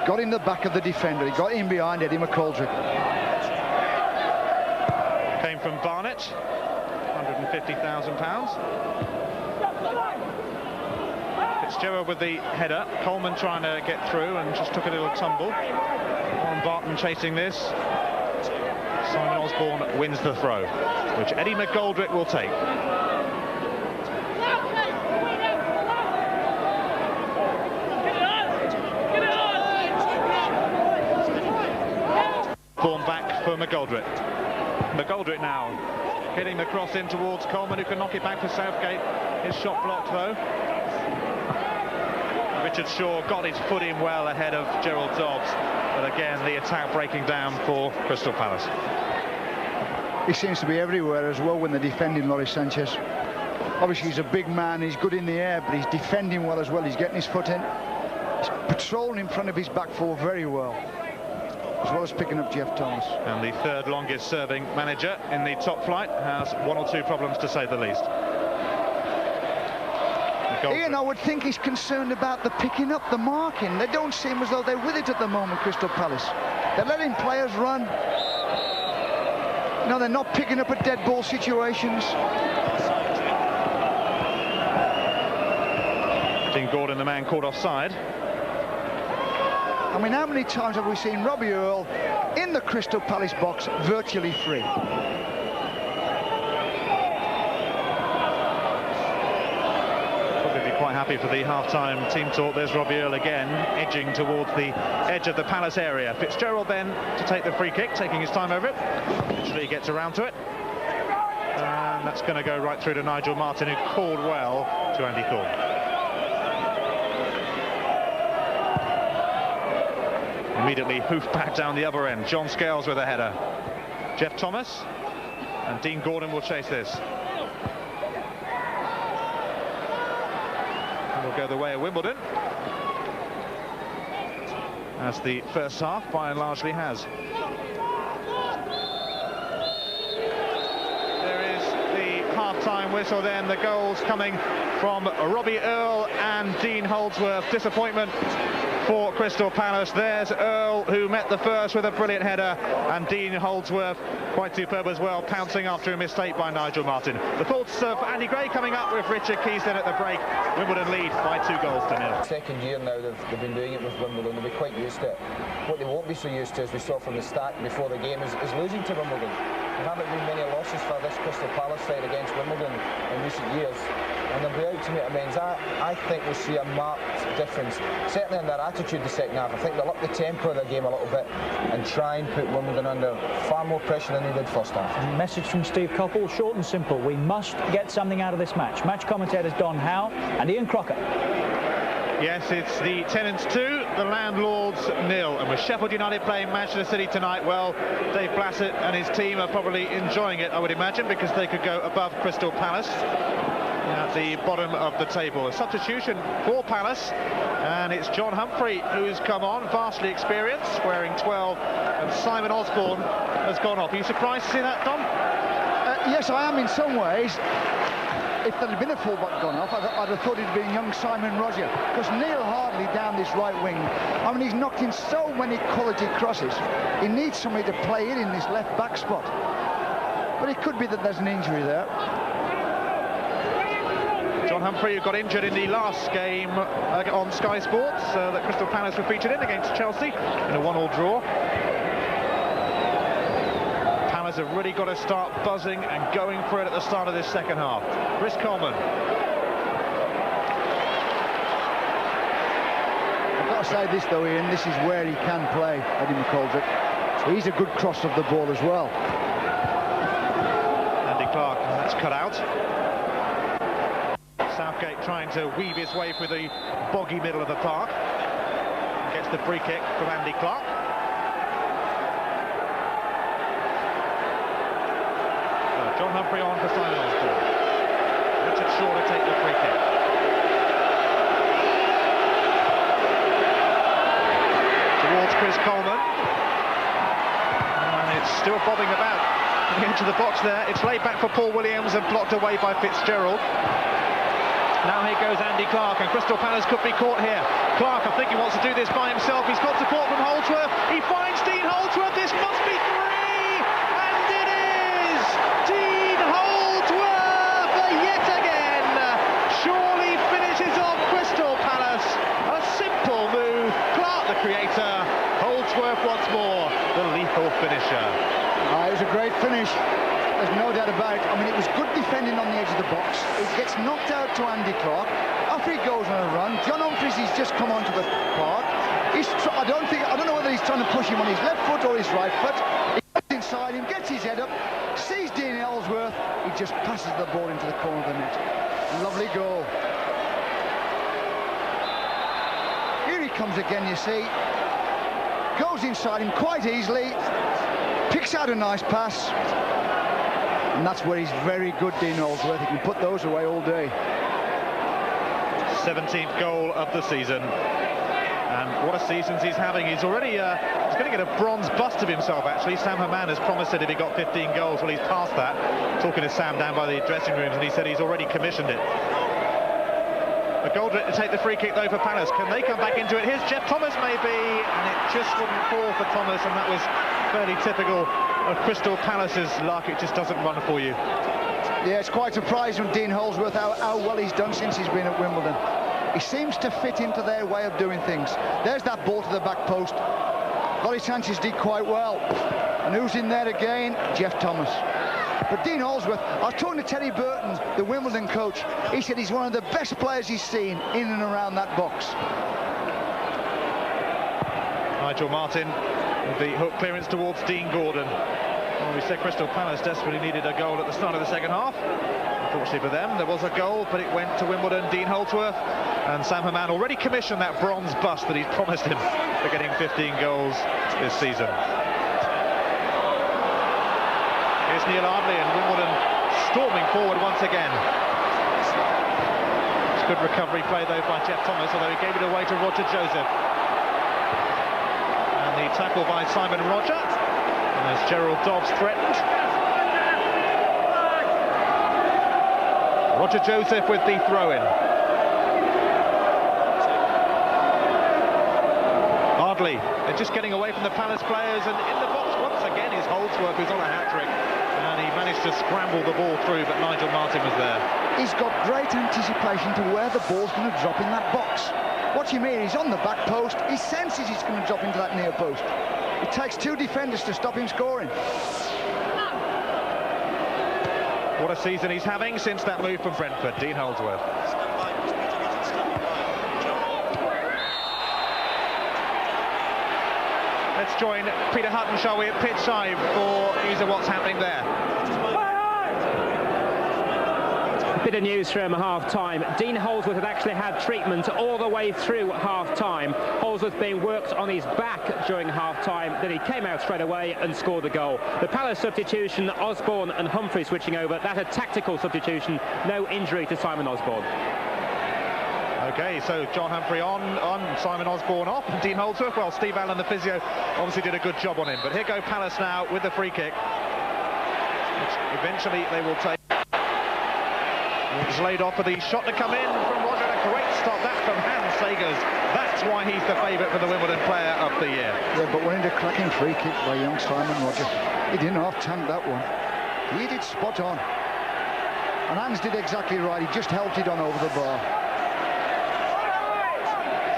Speaker 3: Got in the back of the defender. He got in behind Eddie McGoldrick.
Speaker 2: Came from Barnet, £150,000. Fitzgerald with the header. Coleman trying to get through and just took a little tumble. Barton chasing this. Simon Osborn wins the throw, which Eddie McGoldrick will take. Thorn back for McGoldrick. McGoldrick now getting the cross in towards Coleman, who can knock it back for Southgate. His shot blocked though. Richard Shaw got his foot in well ahead of Gerald Dobbs, but again the attack breaking down for Crystal Palace.
Speaker 3: He seems to be everywhere as well when they're defending Laurie Sánchez. Obviously he's a big man, he's good in the air, but he's defending well as well. He's getting his foot in. He's patrolling in front of his back four very well, as well as picking up Jeff Thomas.
Speaker 2: And the third longest serving manager in the top flight has one or two problems, to say the least.
Speaker 3: Ian, I would think he's concerned about the picking up, the marking. They don't seem as though they're with it at the moment, Crystal Palace. They're letting players run. No, they're not picking up at dead ball situations.
Speaker 2: Dean Gordon, the man caught offside.
Speaker 3: I mean, how many times have we seen Robbie Earle in the Crystal Palace box virtually free?
Speaker 2: Probably be quite happy for the half-time team talk. There's Robbie Earle again, edging towards the edge of the Palace area. Fitzgerald then to take the free kick, taking his time over it. Eventually he gets around to it. And that's going to go right through to Nigel Martyn, who called well to Andy Thorn. Immediately hoofed back down the other end. John Scales with a header. Jeff Thomas and Dean Gordon will chase this. And will go the way of Wimbledon, as the first half by and largely has. There is the half-time whistle then. The goals coming from Robbie Earle and Dean Holdsworth. Disappointment for Crystal Palace. There's Earle, who met the first with a brilliant header, and Dean Holdsworth, quite superb as well, pouncing after a mistake by Nigel Martyn. The thoughts of Andy Gray coming up with Richard Keystone at the break. Wimbledon lead by 2-0.
Speaker 4: Second year now they've been doing it with Wimbledon. They'll be quite used to it. What they won't be so used to, as we saw from the start before the game, is losing to Wimbledon. There haven't been many losses for this Crystal Palace side against Wimbledon in recent years, and they'll be out to make amends. I think we'll see a marked difference, certainly in their attitude the second half. I think they'll up the tempo of their game a little bit and try and put Wimbledon under far more pressure than they did first half.
Speaker 1: Message from Steve Coppell, short and simple: we must get something out of this match. Match commentators Don Howe and Ian Crocker.
Speaker 2: Yes, it's the tenants 2, the landlords 0. And with Sheffield United playing Manchester City tonight, well, Dave Blassett and his team are probably enjoying it, I would imagine, because they could go above Crystal Palace at the bottom of the table. A substitution for Palace, and it's John Humphrey who's come on, vastly experienced, wearing 12, and Simon Osborn has gone off. Are you surprised to see that, Don?
Speaker 3: Yes, I am in some ways. If there had been a fullback gone off, I'd have thought it'd been young Simon Rodger, because Neil Ardley down this right wing, I mean, he's knocked in so many quality crosses. He needs somebody to play it in this left back spot. But it could be that there's an injury there.
Speaker 2: John Humphrey, who got injured in the last game on Sky Sports that Crystal Palace were featured in against Chelsea in a 1-1 draw. Palace have really got to start buzzing and going for it at the start of this second half. Chris Coleman.
Speaker 3: I've got to say this though, Ian, this is where he can play, Eddie McGoldrick. He's a good cross of the ball as well.
Speaker 2: Andy Clarke, that's cut out. Southgate trying to weave his way through the boggy middle of the park. Gets the free kick from Andy Clarke. John Humphrey on for Simon Osborn. Richard Shaw to take the free kick. Towards Chris Coleman. And it's still bobbing about into the box there. It's laid back for Paul Williams and blocked away by Fitzgerald. Now here goes Andy Clarke, and Crystal Palace could be caught here. Clarke, I think he wants to do this by himself. He's got support from Holdsworth. He finds Dean Holdsworth. This must be 3, and it is Dean Holdsworth yet again. Surely finishes off Crystal Palace. A simple move. Clarke, the creator. Holdsworth once more, the lethal finisher.
Speaker 3: It was a great finish. There's no doubt about it. I mean, it was good defending on the edge of the box. It gets knocked out to Andy Clarke. After he goes on a run, John Humphreys, he's just come onto the park. I don't know whether he's trying to push him on his left foot or his right foot. He gets inside him, gets his head up, sees Dean Holdsworth. He just passes the ball into the corner of the net. Lovely goal. Here he comes again, you see. Goes inside him quite easily. Picks out a nice pass. And that's where he's very good, Dean Holdsworth. He can put those away all day.
Speaker 2: 17th goal of the season. And what a season he's having. He's already he's going to get a bronze bust of himself, actually. Sam Haman has promised it if he got 15 goals. Well, he's passed that. Talking to Sam down by the dressing rooms, and he said he's already commissioned it. McGoldrick to take the free kick, though, for Palace. Can they come back into it? Here's Jeff Thomas, maybe. And it just wouldn't fall for Thomas, and that was fairly typical of Crystal Palace's luck. It just doesn't run for you.
Speaker 3: Yeah, it's quite surprising with Dean Holdsworth how well he's done since he's been at Wimbledon. He seems to fit into their way of doing things. There's that ball to the back post. Sánchez did quite well. And who's in there again? Jeff Thomas. But Dean Holdsworth, I was talking to Terry Barton, the Wimbledon coach. He said he's one of the best players he's seen in and around that box.
Speaker 2: Nigel Martyn with the hook clearance towards Dean Gordon. Well, we said Crystal Palace desperately needed a goal at the start of the second half. Unfortunately for them, there was a goal, but it went to Wimbledon. Dean Holdsworth, and Sam Haman already commissioned that bronze bust that he's promised him for getting 15 goals this season. Here's Neil Ardley, and Wimbledon storming forward once again. It's good recovery play though by Jeff Thomas, although he gave it away to Rodger Joseph. And the tackle by Simon Rodger, as Gerald Dobbs threatened. Rodger Joseph with the throw-in. Ardley. They're just getting away from the Palace players, and in the box once again is Holdsworth, who's on a hat-trick. And he managed to scramble the ball through, but Nigel Martyn was there.
Speaker 3: He's got great anticipation to where the ball's going to drop in that box. Watch him here, he's on the back post. He senses he's going to drop into that near post. It takes 2 defenders to stop him scoring.
Speaker 2: What a season he's having since that move from Brentford, Dean Holdsworth. Let's join Peter Hutton, shall we, at pitch side for news of what's happening there.
Speaker 5: Bit of news from half-time. Dean Holdsworth had actually had treatment all the way through half-time. Holdsworth being worked on his back during half-time. Then he came out straight away and scored the goal. The Palace substitution, Osborn and Humphrey switching over. That a tactical substitution. No injury to Simon Osborn.
Speaker 2: OK, so John Humphrey on, Simon Osborn off. Dean Holdsworth, well, Steve Allen, the physio, obviously did a good job on him. But here go Palace now with the free kick, which eventually they will take. It's laid off for the shot to come in from Rodger. A great stop that from Segers. That's why he's the favourite for the Wimbledon Player of the Year.
Speaker 3: Yeah, but winning a cracking free kick by young Simon Rodger. He didn't half-tank that one. He did spot on. And Hans did exactly right. He just helped it on over the bar.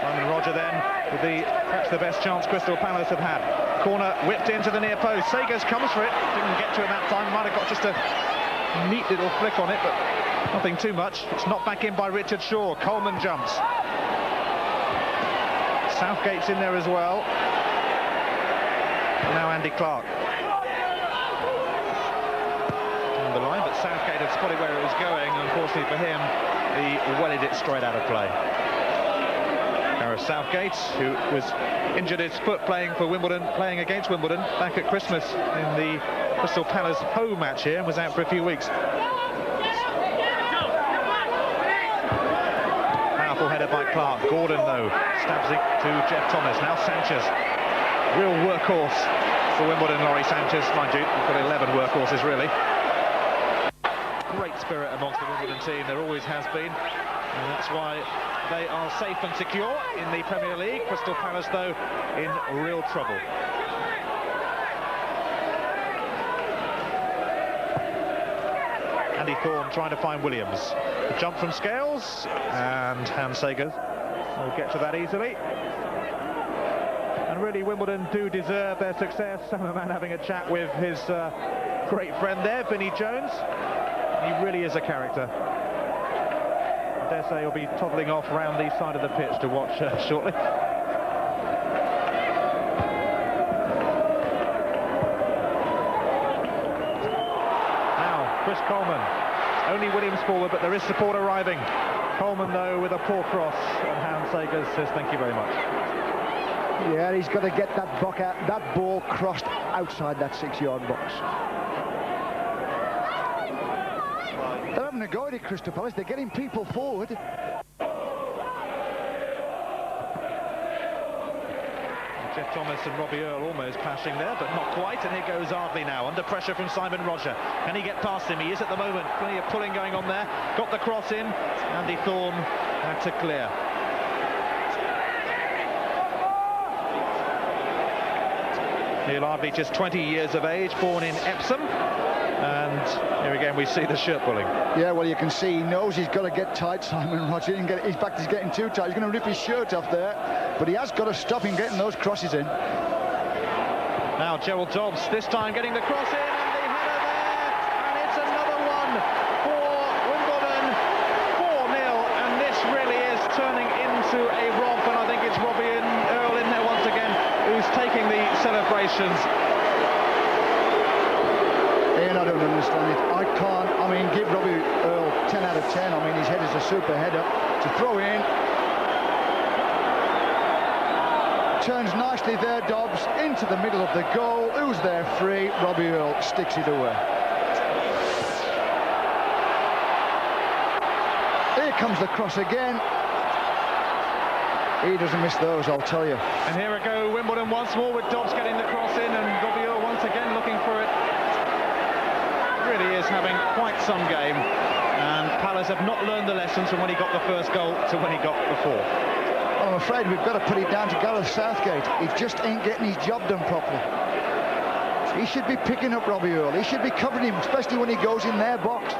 Speaker 2: Simon Rodger then with perhaps the best chance Crystal Palace have had. Corner whipped into the near post. Segers comes for it. Didn't get to it that time. Might have got just a neat little flick on it, but nothing too much. It's knocked back in by Richard Shaw. Coleman jumps. Southgate's in there as well. And now Andy Clarke. On the line, but Southgate had spotted where it was going. Unfortunately for him, he wellied it straight out of play. Gareth Southgate, who was injured his foot playing against Wimbledon back at Christmas in the Crystal Palace home match here, and was out for a few weeks. Powerful header by Clarke. Gordon, though, stabs it to Jeff Thomas. Now Sánchez, real workhorse for Wimbledon, Laurie Sánchez. Mind you, we've got 11 workhorses, really. Great spirit amongst the Wimbledon team, there always has been. And that's why they are safe and secure in the Premier League. Crystal Palace, though, in real trouble. Andy Thorn trying to find Williams. The jump from Scales, and Segers will get to that easily. And really, Wimbledon do deserve their success. Sam Man having a chat with his great friend there, Vinnie Jones. He really is a character. I dare say he'll be toddling off round the side of the pitch to watch shortly. Now, Chris Coleman. Only Williams forward, but there is support arriving. Coleman, though, with a poor cross, and Segers says thank you very much.
Speaker 3: Yeah, he's got to get that ball crossed outside that 6-yard box. They're having a go at it, Crystal Palace. They're getting people forward.
Speaker 2: Jeff Thomas and Robbie Earle almost clashing there, but not quite. And here goes Ardley now, under pressure from Simon Rodger. Can he get past him? He is at the moment. Plenty of pulling going on there. Got the cross in. Andy Thorn had to clear. Neil Ardley, just 20 years of age, born in Epsom. And here again we see the shirt pulling. Yeah,
Speaker 3: well, you can see he knows he's got to get tight, Simon Rodger. His back is getting too tight. He's going to rip his shirt off there. But he has got to stop him getting those crosses in.
Speaker 2: Now Gerald Dobbs, this time getting the cross in, and the header there. And it's another one for Wimbledon. 4-0, and this really is turning into a romp. And I think it's Robbie and Earle in there once again, who's taking the celebrations.
Speaker 3: Ian, I don't understand it. I can't. I mean, give Robbie Earle 10 out of 10. I mean, his head is a super header. To throw in. Turns nicely there, Dobbs, into the middle of the goal. Who's there free? Robbie Earle sticks it away. Here comes the cross again. He doesn't miss those, I'll tell you.
Speaker 2: And here we go, Wimbledon once more with Dobbs getting the cross in, and Robbie Earle once again looking for it. Really is having quite some game, and Palace have not learned the lessons from when he got the first goal to when he got the fourth.
Speaker 3: Oh, afraid we've got to put it down to Gareth Southgate. He just ain't getting his job done properly. He should be picking up Robbie Earle. He should be covering him, especially when he goes in their box.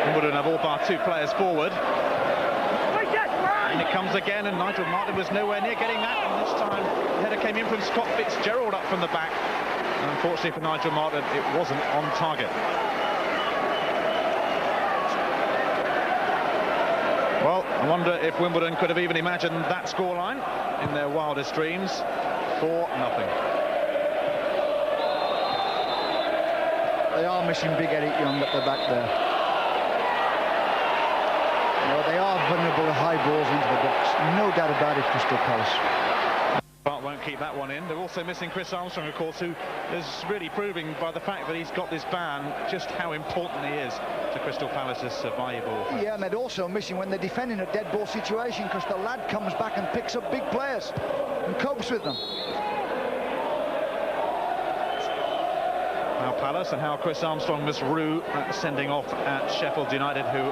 Speaker 2: Wimbledon have all bar 2 players forward. And it comes again, and Nigel Martyn was nowhere near getting that, and this time the header came in from Scott Fitzgerald up from the back. And unfortunately for Nigel Martyn, it wasn't on target. Well, I wonder if Wimbledon could have even imagined that scoreline in their wildest dreams. 4-0.
Speaker 3: They are missing big Eric Young at the back there. No, they are vulnerable to high balls into the box. No doubt about it, Crystal Palace.
Speaker 2: Barton won't keep that one in. They're also missing Chris Armstrong, of course, who is really proving by the fact that he's got this ban just how important he is to Crystal Palace's survival.
Speaker 3: Yeah, and they're also missing when they're defending a dead ball situation, because the lad comes back and picks up big players and copes with them.
Speaker 2: How Palace and how Chris Armstrong must rue sending off at Sheffield United, who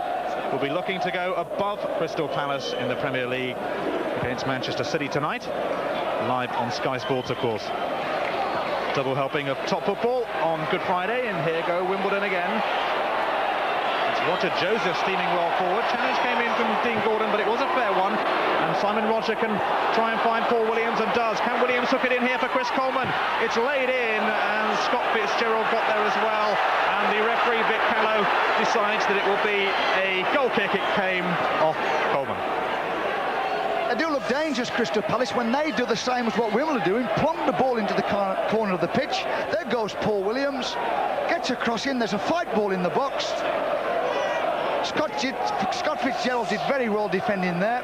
Speaker 2: will be looking to go above Crystal Palace in the Premier League against Manchester City tonight. Live on Sky Sports, of course. Double helping of top football on Good Friday, and here go Wimbledon again. It's Rodger Joseph steaming well forward. Challenge came in from Dean Gordon, but it was a fair one. And Simon Rodger can try and find Paul Williams, and does. Can Williams hook it in here for Chris Coleman? It's laid in, and Scott Fitzgerald got there as well. And the referee, Vic Callow, decides that it will be a goal kick. It came off Coleman.
Speaker 3: They do look dangerous, Crystal Palace, when they do the same as what Wimbledon are doing, plumb the ball into the corner of the pitch. There goes Paul Williams, gets a cross in, there's a fight ball in the box. Scott Fitzgerald did very well defending there.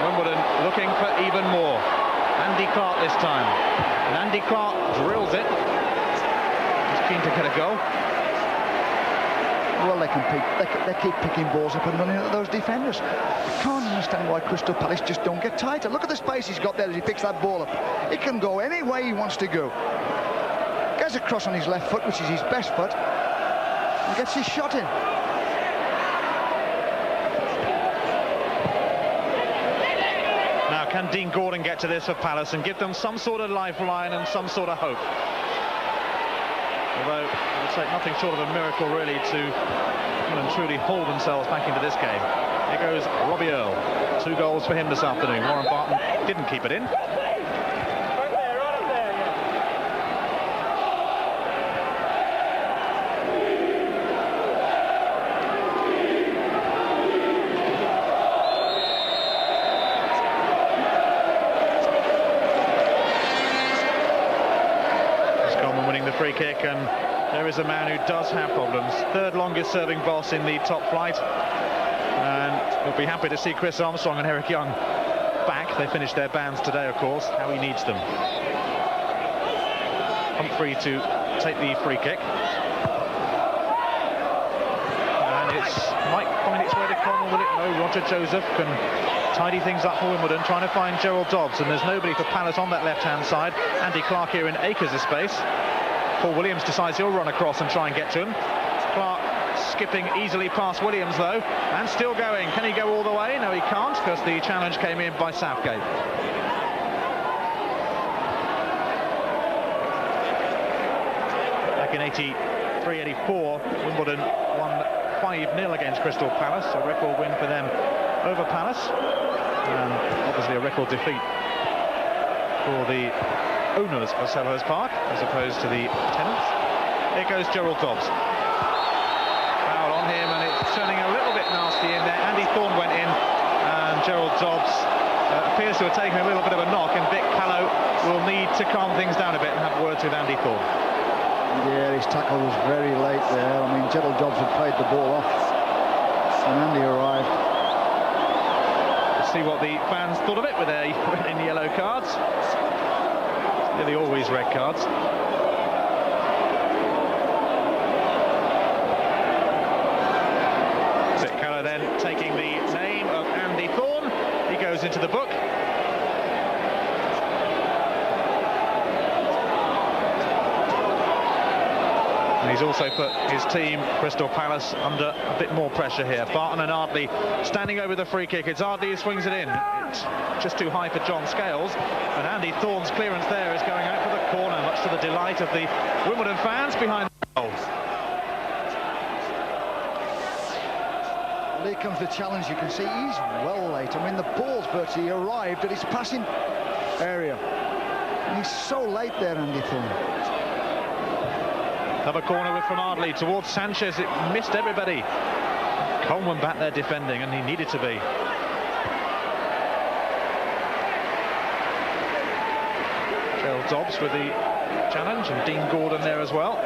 Speaker 2: Wimbledon looking for even more. Andy Clarke this time. And Andy Clarke drills it. He's keen to get a goal.
Speaker 3: Well, they keep picking balls up and running at those defenders. I can't understand why Crystal Palace just don't get tighter. Look at the space he's got there as he picks that ball up. It can go any way he wants to go. Gets a cross on his left foot, which is his best foot, and gets his shot in.
Speaker 2: Now, can Dean Gordon get to this for Palace and give them some sort of lifeline and some sort of hope? Although it would take nothing short of a miracle, really, to truly haul themselves back into this game. Here goes Robbie Earle. 2 goals for him this afternoon. Warren Barton didn't keep it in. Free kick, and there is a man who does have problems. 3rd longest serving boss in the top flight, and we'll be happy to see Chris Armstrong and Eric Young back. They finished their bans today, of course. How he needs them. Humphrey to take the free kick, and it might find its way to Cornwall, will it? No, Rodger Joseph can tidy things up for Wimbledon, trying to find Gerald Dobbs, and there's nobody for Palace on that left-hand side. Andy Clarke here in acres of space. Paul Williams decides he'll run across and try and get to him. Clarke skipping easily past Williams, though, and still going. Can he go all the way? No, he can't, because the challenge came in by Southgate. Back in 83-84, Wimbledon won 5-0 against Crystal Palace, a record win for them over Palace, and obviously a record defeat for the owners of Selhurst Park as opposed to the tenants. Here goes Gerald Dobbs. Foul on him, and it's turning a little bit nasty in there. Andy Thorn went in, and Gerald Dobbs appears to have taken a little bit of a knock, and Vic Callow will need to calm things down a bit and have words with Andy Thorn.
Speaker 3: Yeah, his tackle was very late there. I mean, Gerald Dobbs had played the ball off, and Andy arrived.
Speaker 2: We'll see what the fans thought of it with their red and yellow cards. Nearly always red cards. Vic Callow then taking the name of Andy Thorn. He goes into the book. And he's also put his team, Crystal Palace, under a bit more pressure here. Barton and Ardley standing over the free kick. It's Ardley who swings it in. It's just too high for John Scales. And Andy Thorn's clearance there is going out for the corner, much to the delight of the Wimbledon fans behind the goals.
Speaker 3: Here comes the challenge. You can see he's well late. I mean, the ball's virtually arrived at his passing area. And he's so late there, Andy Thorn.
Speaker 2: Another corner from Ardley towards Sánchez. It missed everybody. Coleman back there defending, and he needed to be. Earle Dobbs with the challenge, and Dean Gordon there as well.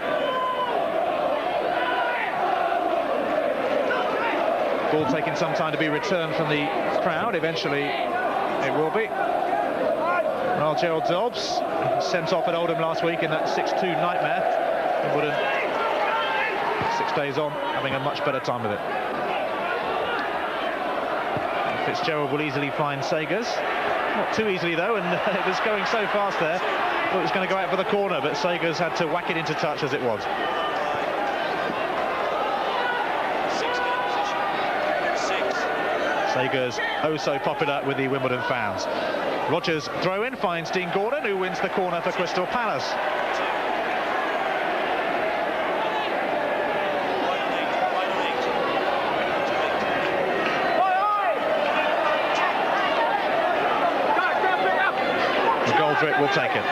Speaker 2: Ball taking some time to be returned from the crowd. Eventually it will be. Well, Gerald Dobbs sent off at Oldham last week in that 6-2 nightmare. Wimbledon 6 days on, having a much better time with it. And Fitzgerald will easily find Segers. Not too easily though, and it was going so fast there. Thought it was going to go out for the corner, but Segers had to whack it into touch as it was. Segers, oh so popular with the Wimbledon fans. Rodger's throw-in finds Dean Gordon, who wins the corner for Crystal Palace. McGoldrick will take it.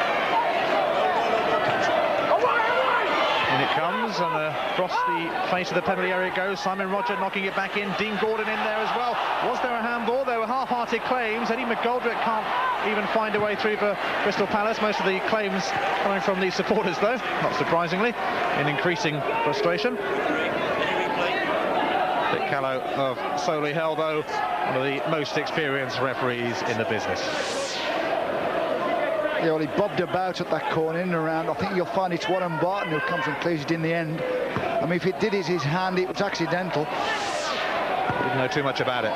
Speaker 2: In it comes, and across the face of the penalty area it goes. Simon Rodger knocking it back in. Dean Gordon in there as well. Was there a handball? There were half-hearted claims. Eddie McGoldrick can't even find a way through for Crystal Palace. Most of the claims coming from the supporters, though, not surprisingly, in increasing frustration. Dick Callow of Solihull, though, one of the most experienced referees in the business.
Speaker 3: Yeah, well, he bobbed about at that corner in and around. I think you'll find it's Warren Barton who comes and clears it in the end. I mean, if it did his hand, it was accidental.
Speaker 2: Didn't know too much about it.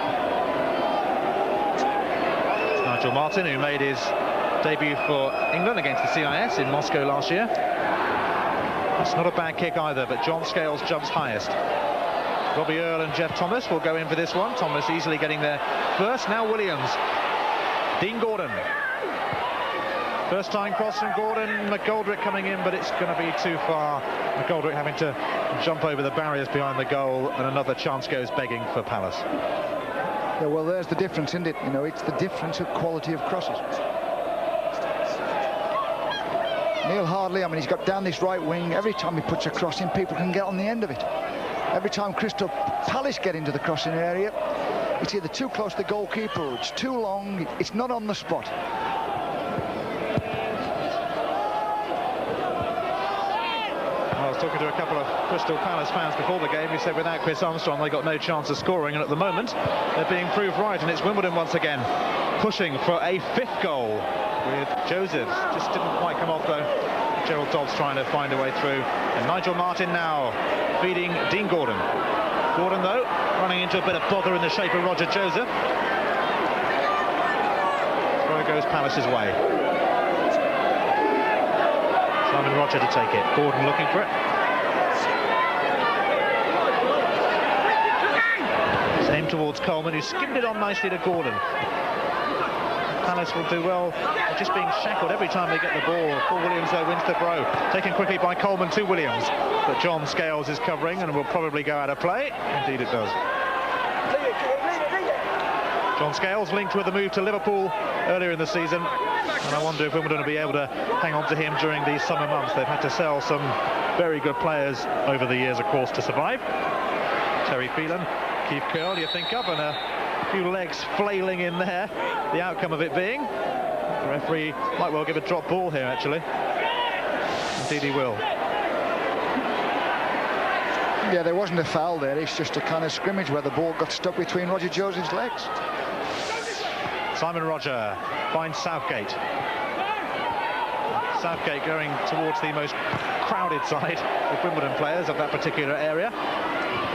Speaker 2: It's Nigel Martyn, who made his debut for England against the CIS in Moscow last year. It's not a bad kick either, but John Scales jumps highest. Robbie Earle and Jeff Thomas will go in for this one. Thomas easily getting there first. Now Williams. Dean Gordon. First time cross from Gordon. McGoldrick coming in, but it's going to be too far. McGoldrick having to jump over the barriers behind the goal, and another chance goes begging for Palace.
Speaker 3: Yeah, well, there's the difference, isn't it? You know, it's the difference of quality of crosses. Neil Hardley, I mean, he's got down this right wing. Every time he puts a cross in, people can get on the end of it. Every time Crystal Palace get into the crossing area, it's either too close to the goalkeeper or it's too long. It's not on the spot.
Speaker 2: I was talking to a couple of Crystal Palace fans before the game who said without Chris Armstrong they got no chance of scoring, and at the moment they're being proved right, and it's Wimbledon once again pushing for a 5th goal with Joseph. Just didn't quite come off though. Gerald Dobbs trying to find a way through, and Nigel Martyn now feeding Dean Gordon. Gordon though running into a bit of bother in the shape of Rodger Joseph. Throw goes Palace's way. Simon Rodger to take it. Gordon looking for it. Same towards Coleman, who skimmed it on nicely to Gordon. Palace will do well. They're just being shackled every time they get the ball. Paul Williams though wins the throw. Taken quickly by Coleman to Williams. But John Scales is covering and will probably go out of play. Indeed it does. John Scales linked with a move to Liverpool earlier in the season, and I wonder if Wimbledon will be able to hang on to him during these summer months. They've had to sell some very good players over the years, of course, to survive. Terry Phelan, Keith Curl, you think of, and a few legs flailing in there. The outcome of it being, the referee might well give a drop ball here, actually. Indeed he will.
Speaker 3: Yeah, there wasn't a foul there. It's just a kind of scrimmage where the ball got stuck between Rodger Joseph's legs.
Speaker 2: Simon Rodger finds Southgate. Southgate going towards the most crowded side of Wimbledon players of that particular area.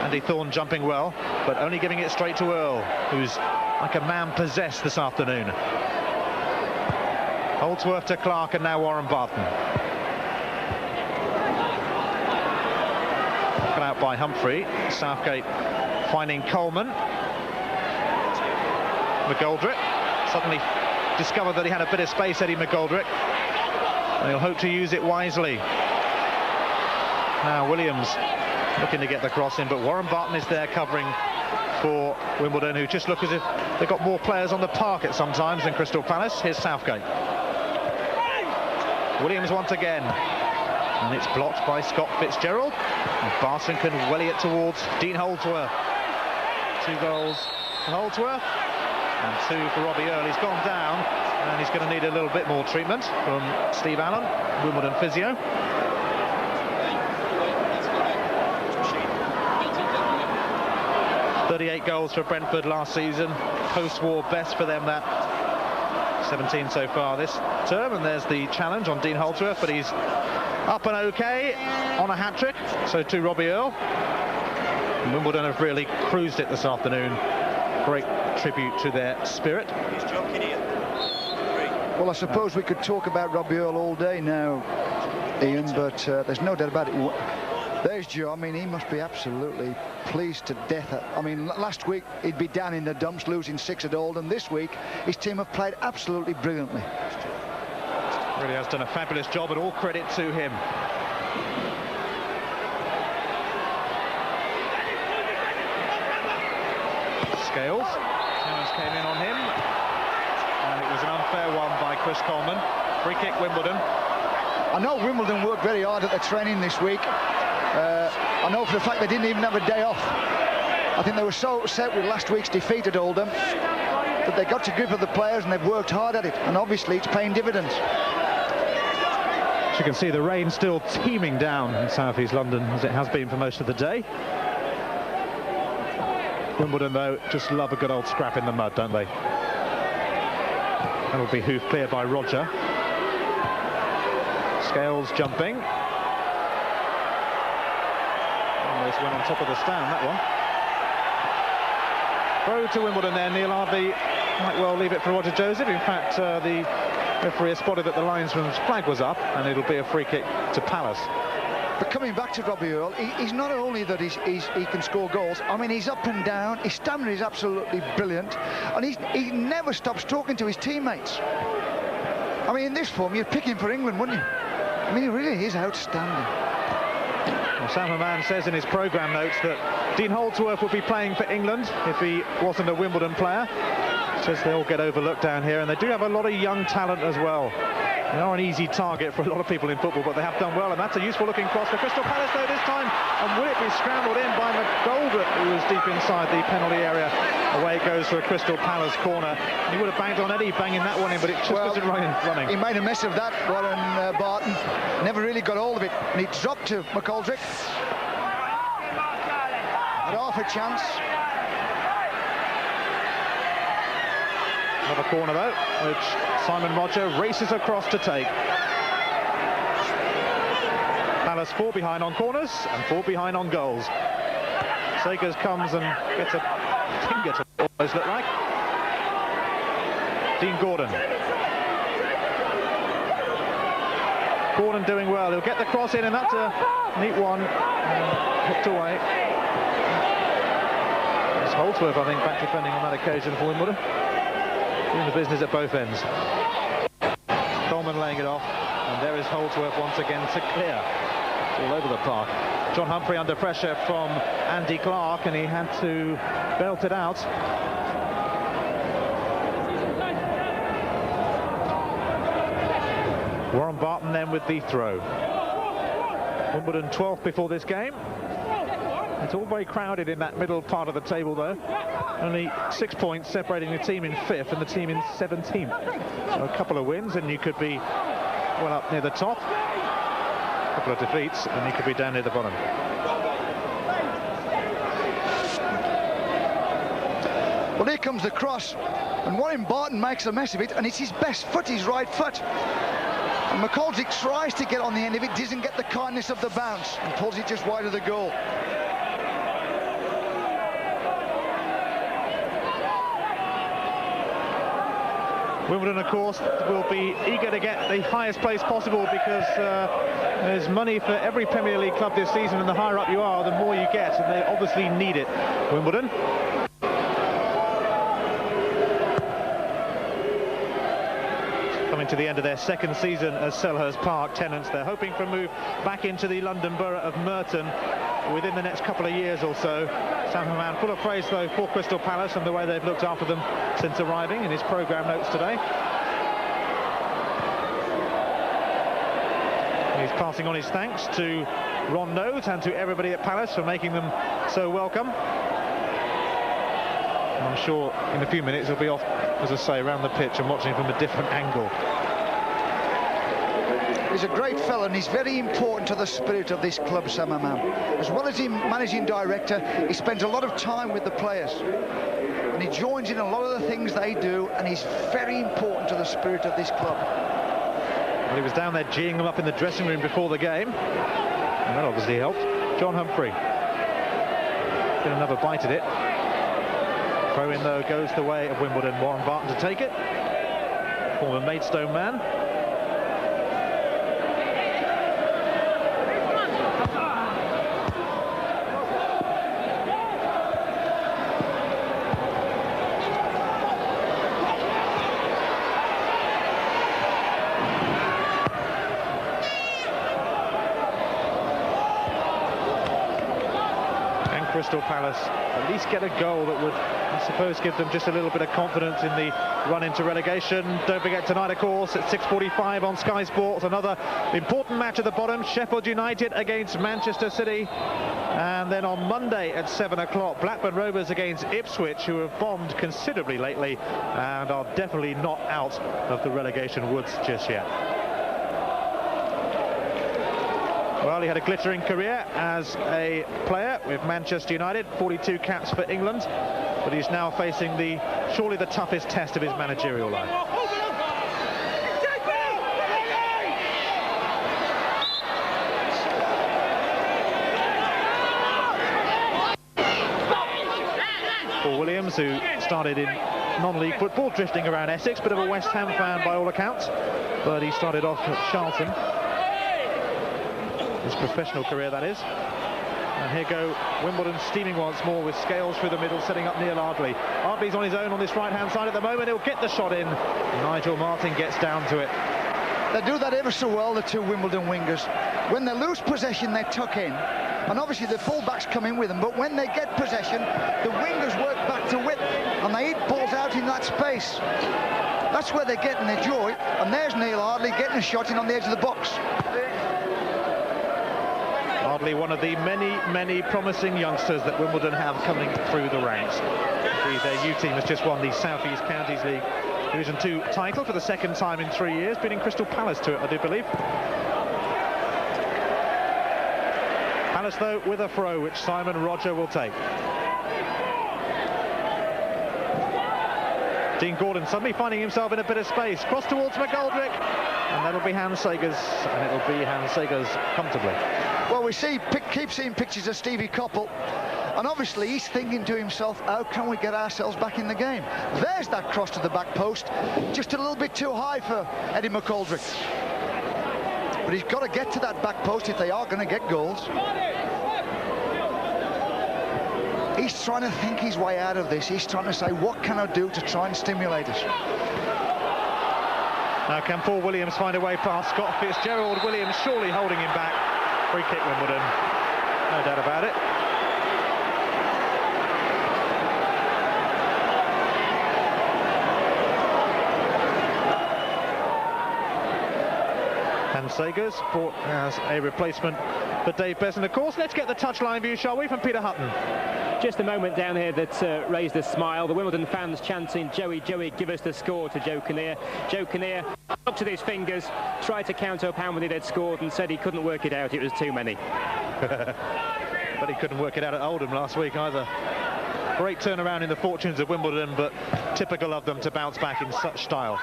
Speaker 2: Andy Thorn jumping well, but only giving it straight to Earle, who's like a man possessed this afternoon. Holdsworth to Clarke, and now Warren Barton. out by Humphrey. Southgate finding Coleman. McGoldrick suddenly discovered that he had a bit of space, Eddie McGoldrick. And he'll hope to use it wisely. Now Williams looking to get the cross in, but Warren Barton is there covering for Wimbledon, who just look as if they've got more players on the parket sometimes than Crystal Palace. Here's Southgate. Williams once again, and it's blocked by Scott Fitzgerald. And Barton can welly it towards Dean Holdsworth. 2 goals for Holdsworth and 2 for Robbie Earle. He's gone down and he's going to need a little bit more treatment from Steve Allen, Wimbledon physio. .38 goals for Brentford last season, post-war best for them, that 17 so far this term. And there's the challenge on Dean Holdsworth, but he's up and okay on a hat-trick, so too Robbie Earle. And Wimbledon have really cruised it this afternoon. Great tribute to their spirit.
Speaker 3: Well, I suppose we could talk about Robbie Earle all day now, Ian, but there's no doubt about it. There's Joe. I mean, he must be absolutely pleased to death. I mean, last week he'd be down in the dumps, losing 6 at Oldham. This week his team have played absolutely brilliantly.
Speaker 2: Really has done a fabulous job, and all credit to him. Scales. Challenge came in on him, and it was an unfair one by Chris Coleman. Free kick Wimbledon.
Speaker 3: I know Wimbledon worked very hard at the training this week. I know for the fact they didn't even have a day off. I think they were so upset with last week's defeat at Oldham that they got to grip of the players, and they've worked hard at it, and obviously it's paying dividends.
Speaker 2: As you can see, the rain still teeming down in South East London, as it has been for most of the day. Wimbledon, though, just love a good old scrap in the mud, don't they? That'll be hoofed clear by Rodger. Scales jumping. Almost went on top of the stand, that one. Throw to Wimbledon there. Neil Ardley might well leave it for Roger Joseph. In fact, the referee has spotted that the linesman's flag was up, and it'll be a free kick to Palace.
Speaker 3: But coming back to Robbie Earle, he's not only that he can score goals. I mean, he's up and down. His stamina is absolutely brilliant, and he never stops talking to his teammates. I mean, in this form, you'd pick him for England, wouldn't you? I mean, he really is outstanding.
Speaker 2: Well, Sam Haman says in his programme notes that Dean Holdsworth would be playing for England if he wasn't a Wimbledon player. Says they all get overlooked down here, and they do have a lot of young talent as well. They are an easy target for a lot of people in football, but they have done well, and that's a useful looking cross for Crystal Palace though this time. And will it be scrambled in by McGoldrick, who was deep inside the penalty area? Away it goes for a Crystal Palace corner. He would have banged on Eddie banging that one in, but it just wasn't running.
Speaker 3: He made a mess of that, Warren Barton. Never really got hold of it, and he dropped to McGoldrick. Had half a chance.
Speaker 2: Another corner though, which Simon Rodger races across to take. Palace 4 behind on corners and 4 behind on goals. Segers comes and gets a finger to almost look like. Dean Gordon. Gordon doing well. He'll get the cross in, and that's a neat one. Hooked away. It's Holdsworth, I think, back defending on that occasion for Wimbledon. Doing the business at both ends. Coleman laying it off, and there is Holdsworth once again to clear. It's all over the park. John Humphrey under pressure from Andy Clarke, and he had to belt it out. Warren Barton then with the throw. Wimbledon 12th before this game. It's all very crowded in that middle part of the table though. Only 6 points separating the team in 5th and the team in 17th. So a couple of wins and you could be well up near the top. A couple of defeats and you could be down near the bottom.
Speaker 3: Well, here comes the cross, and Warren Barton makes a mess of it, and it's his best foot, his right foot. And McGoldrick tries to get on the end of it, doesn't get the kindness of the bounce, and pulls it just wide of the goal. Wimbledon, of course, will be eager to get the highest place possible because
Speaker 2: There's money for every Premier League club this season, and the higher up you are, the more you get, and they obviously need it. Wimbledon. Coming to the end of their second season as Selhurst Park tenants. They're hoping for a move back into the London borough of Martyn within the next couple of years or so. Sam Hammam full of praise though for Crystal Palace and the way they've looked after them since arriving in his programme notes today. He's passing on his thanks to Ron Note and to everybody at Palace for making them so welcome. And I'm sure in a few minutes he'll be off, as I say, around the pitch and watching from a different angle.
Speaker 3: He's a great fellow and he's very important to the spirit of this club, Sam Hammam. As well as him managing director, he spends a lot of time with the players. And he joins in a lot of the things they do, and he's very important to the spirit of this club.
Speaker 2: Well, he was down there geeing them up in the dressing room before the game, and that obviously helped. John Humphrey. Get another bite at it. Throw in though goes the way of Wimbledon. Warren Barton to take it. Former Maidstone man. Crystal Palace at least get a goal that would, I suppose, give them just a little bit of confidence in the run into relegation. Don't forget tonight, of course, at 6:45 on Sky Sports, another important match at the bottom, Sheffield United against Manchester City. And then on Monday at 7 o'clock, Blackburn Rovers against Ipswich, who have bombed considerably lately and are definitely not out of the relegation woods just yet. Well, he had a glittering career as a player with Manchester United, 42 caps for England, but he's now facing surely the toughest test of his managerial life. Paul Williams, who started in non-league football, drifting around Essex, bit of a West Ham fan by all accounts, but he started off at Charlton. His professional career, that is. And here go Wimbledon steaming once more with Scales through the middle, setting up Neil Ardley. Ardley's on his own on this right-hand side at the moment. He'll get the shot in. Nigel Martyn gets down to it.
Speaker 3: They do that ever so well, the two Wimbledon wingers. When they lose possession, they tuck in. And obviously the full-backs come in with them. But when they get possession, the wingers work back to width. And they eat balls out in that space. That's where they're getting their joy. And there's Neil Ardley getting a shot in on the edge of the box.
Speaker 2: Ardley, one of the many promising youngsters that Wimbledon have coming through the ranks. Their U team has just won the South East Counties League Division 2 title for the second time in 3 years, beating Crystal Palace to it, I do believe. Palace, though, with a throw, which Simon Rodger will take. Dean Gordon suddenly finding himself in a bit of space. Cross towards McGoldrick, and that'll be Hans Segers, and it'll be Hans Segers comfortably.
Speaker 3: Well, we keep seeing pictures of Stevie Coppell, and obviously he's thinking to himself, how can we get ourselves back in the game? There's that cross to the back post, just a little bit too high for Eddie McGoldrick. But he's got to get to that back post if they are going to get goals. He's trying to think his way out of this. He's trying to say, what can I do to try and stimulate us?
Speaker 2: Now, can Paul Williams find a way past Scott Fitzgerald? Williams surely holding him back. Free kick, Wimbledon. No doubt about it. And Segers brought as a replacement for Dave Besson. Of course, let's get the touchline view, shall we, from Peter Hutton.
Speaker 5: Just a moment down here that raised a smile. The Wimbledon fans chanting, Joey, Joey, give us the score to Joe Kinnear. Joe Kinnear looked at his fingers, tried to count up how many they'd scored and said he couldn't work it out, it was too many.
Speaker 2: But he couldn't work it out at Oldham last week either. Great turnaround in the fortunes of Wimbledon, but typical of them to bounce back in such style.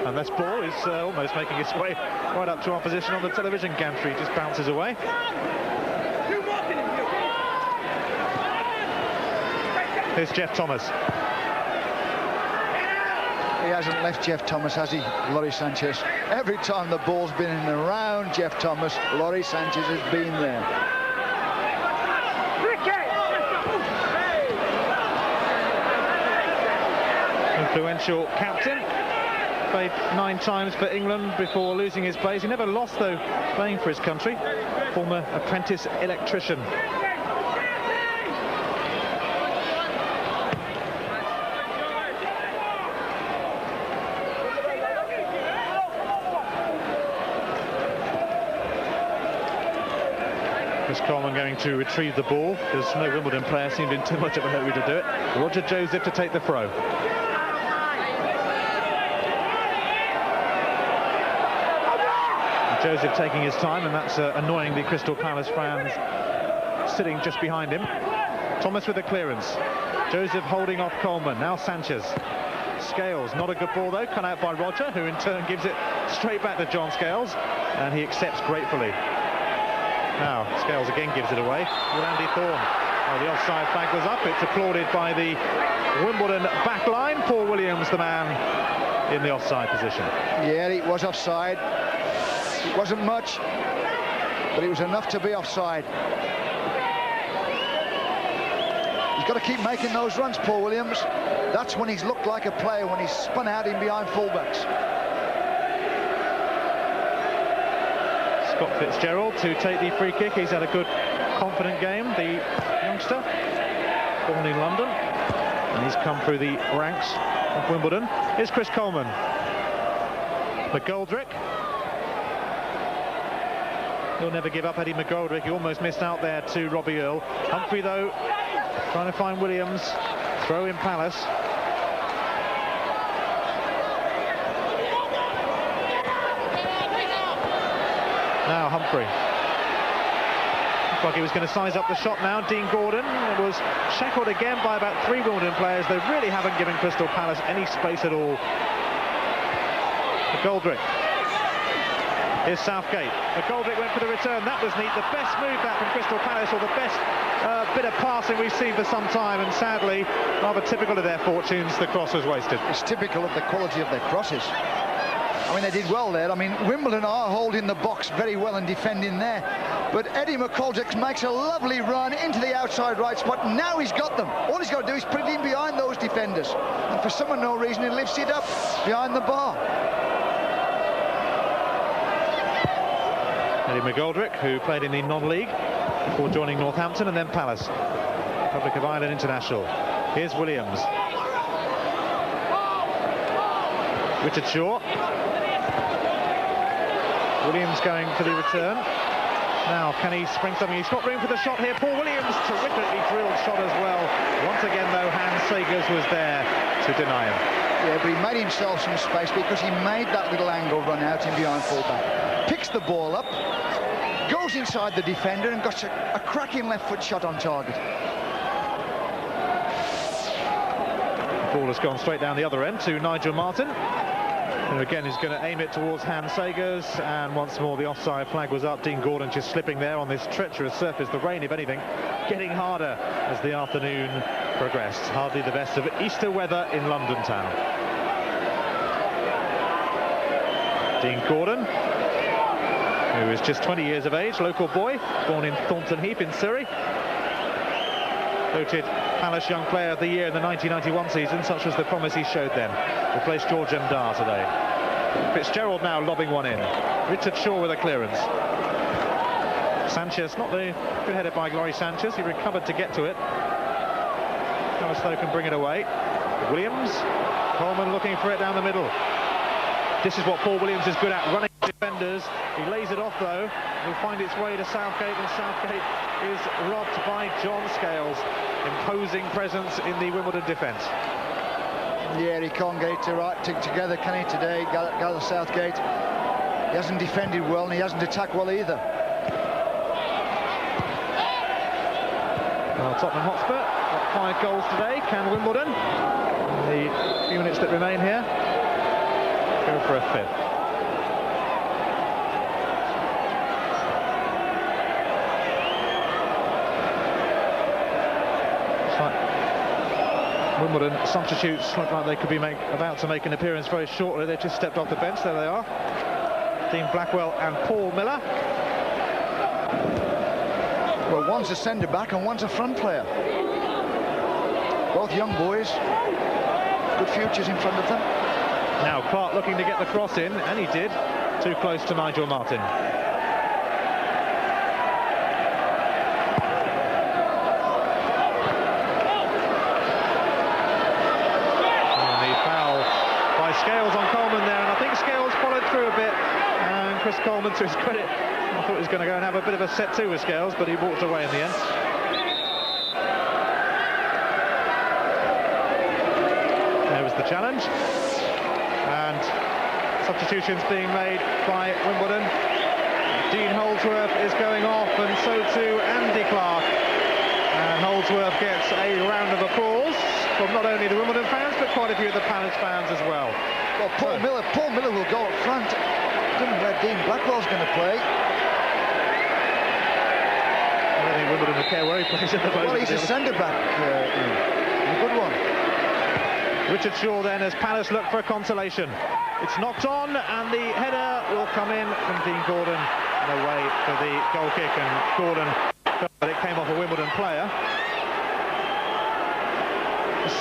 Speaker 2: And this ball is almost making its way right up to our position on the television gantry. Just bounces away. Here's Jeff Thomas.
Speaker 3: He hasn't left Jeff Thomas, has he, Laurie Sánchez? Every time the ball's been in and around Jeff Thomas, Laurie Sánchez has been there.
Speaker 2: Influential captain. Played 9 times for England before losing his place. He never lost, though, playing for his country. Former apprentice electrician. Coleman going to retrieve the ball because no Wimbledon player seemed in too much of a hurry to do it. Rodger Joseph to take the throw. Joseph taking his time, and that's annoying the Crystal Palace fans sitting just behind him. Thomas with the clearance. Joseph holding off Coleman. Now Sánchez. Scales, not a good ball though, cut out by Rodger, who in turn gives it straight back to John Scales, and he accepts gratefully. Now Scales again gives it away with Andy Thorn. Oh, the offside flag was up. It's applauded by the Wimbledon back line. Paul Williams, the man in the offside position.
Speaker 3: Yeah, it was offside. It wasn't much, but it was enough to be offside. He's got to keep making those runs, Paul Williams. That's when he's looked like a player, when he's spun out in behind fullbacks.
Speaker 2: Scott Fitzgerald to take the free kick. He's had a good, confident game, the youngster, born in London, and he's come through the ranks of Wimbledon. Here's Chris Coleman. McGoldrick. He'll never give up, Eddie McGoldrick. He almost missed out there to Robbie Earle. Humphrey, though, trying to find Williams. Throw in Palace. Now Humphrey. Looks like he was going to size up the shot now. Dean Gordon was shackled again by about 3 Wimbledon players. They really haven't given Crystal Palace any space at all. McGoldrick. Here's Southgate. McGoldrick went for the return. That was neat. The best move that from Crystal Palace, or the best bit of passing we've seen for some time, and sadly, rather typical of their fortunes, the cross was wasted.
Speaker 3: It's typical of the quality of their crosses. I mean, they did well there. I mean, Wimbledon are holding the box very well and defending there. But Eddie McGoldrick makes a lovely run into the outside right spot. Now he's got them. All he's got to do is put it in behind those defenders. And for some unknown reason, he lifts it up behind the bar.
Speaker 2: Eddie McGoldrick, who played in the non-league before joining Northampton and then Palace. Republic of Ireland international. Here's Williams. Richard Shaw. Williams going for the return. Now, can he spring something? He's got room for the shot here. Paul Williams, terrifically drilled shot as well. Once again, though, Hans Segers was there to deny him.
Speaker 3: Yeah, but he made himself some space because he made that little angle run out in behind fullback. Picks the ball up, goes inside the defender and got a cracking left foot shot on target.
Speaker 2: The ball has gone straight down the other end to Nigel Martyn, who again is going to aim it towards Hans Segers, and once more the offside flag was up. Dean Gordon just slipping there on this treacherous surface. The rain, if anything, getting harder as the afternoon progressed. Hardly the best of Easter weather in London town. Dean Gordon, who is just 20 years of age, local boy, born in Thornton Heath in Surrey. Voted Palace Young Player of the Year in the 1991 season. Such was the promise he showed them. Replaced George Ndar today. Fitzgerald now lobbing one in. Richard Shaw with a clearance. Sánchez, not the good headed by Laurie Sánchez. He recovered to get to it. Palace can bring it away. Williams. Coleman looking for it down the middle. This is what Paul Williams is good at, running defenders. He lays it off though. Will find its way to Southgate, and Southgate is robbed by John Scales. Imposing presence in the Wimbledon defence.
Speaker 3: Yeah, he can't get it together, can he, today, Gareth Southgate? He hasn't defended well, and he hasn't attacked well either.
Speaker 2: Well, Tottenham Hotspur got 5 goals today. Can Wimbledon, in the few minutes that remain here, go for a 5th? Wimbledon substitutes look like they could be about to make an appearance very shortly. They've just stepped off the bench. There they are. Dean Blackwell and Paul Miller.
Speaker 3: Well, one's a centre-back and one's a front player. Both young boys. Good futures in front of them.
Speaker 2: Now Clarke looking to get the cross in, and he did. Too close to Nigel Martyn. Scales on Coleman there, and I think Scales followed through a bit, and Chris Coleman, to his credit, I thought he was going to go and have a bit of a set to with Scales, but he walked away in the end. There was the challenge, and substitutions being made by Wimbledon. Dean Holdsworth is going off, and so too Andy Clarke, and Holdsworth gets a round of applause from not only the Wimbledon fans, but quite a few of the Palace fans as well.
Speaker 3: Well, Paul Miller will go up front. I don't know where Dean Blackwell's going to play.
Speaker 2: I don't think Wimbledon will care where he plays at the moment.
Speaker 3: Well, he's a centre-back, a good one.
Speaker 2: Richard Shaw then, as Palace look for a consolation. It's knocked on, and the header will come in from Dean Gordon, and away for the goal kick, and Gordon felt that it came off a Wimbledon player.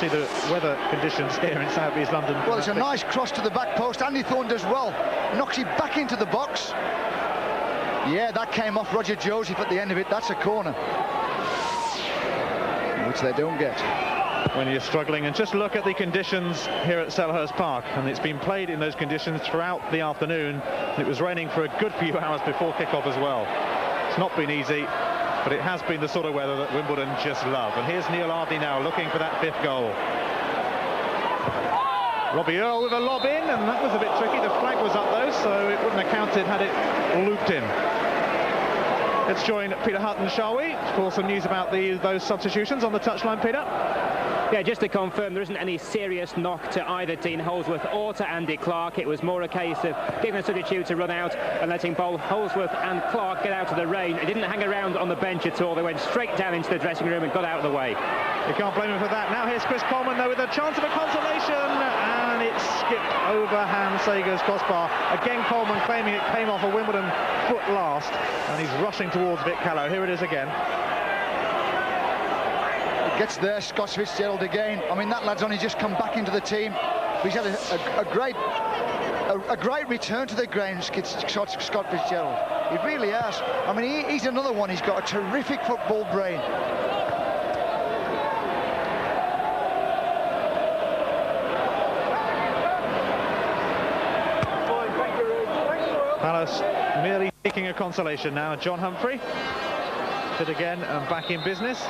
Speaker 2: See the weather conditions here in South East London.
Speaker 3: Well, it's a nice cross to the back post. Andy Thorn does well. Knocks it back into the box. Yeah, that came off Rodger Joseph at the end of it. That's a corner, which they don't get.
Speaker 2: When you're struggling, and just look at the conditions here at Selhurst Park, and it's been played in those conditions throughout the afternoon. It was raining for a good few hours before kick-off as well. It's not been easy, but it has been the sort of weather that Wimbledon just love. And here's Neil Ardley now looking for that 5th goal. Earle with a lob in, and that was a bit tricky. The flag was up though, so it wouldn't have counted had it looped in. Let's join Peter Hutton, shall we, for some news about those substitutions on the touchline, Peter?
Speaker 5: Yeah, just to confirm, there isn't any serious knock to either Dean Holdsworth or to Andy Clarke. It was more a case of giving a substitute to run out and letting both Holdsworth and Clarke get out of the rain. They didn't hang around on the bench at all. They went straight down into the dressing room and got out of the way.
Speaker 2: You can't blame him for that. Now here's Chris Coleman, though, with a chance of a consolation, and it skipped over Segers' crossbar. Again, Coleman claiming it came off a Wimbledon foot last, and he's rushing towards Vic Callow. Here it is again.
Speaker 3: Gets there, Scott Fitzgerald again. I mean, that lad's only just come back into the team. He's had a great return to the ground, Scott Fitzgerald. He really has. I mean, he's another one. He's got a terrific football brain.
Speaker 2: Palace merely seeking a consolation now. John Humphrey did again and back in business.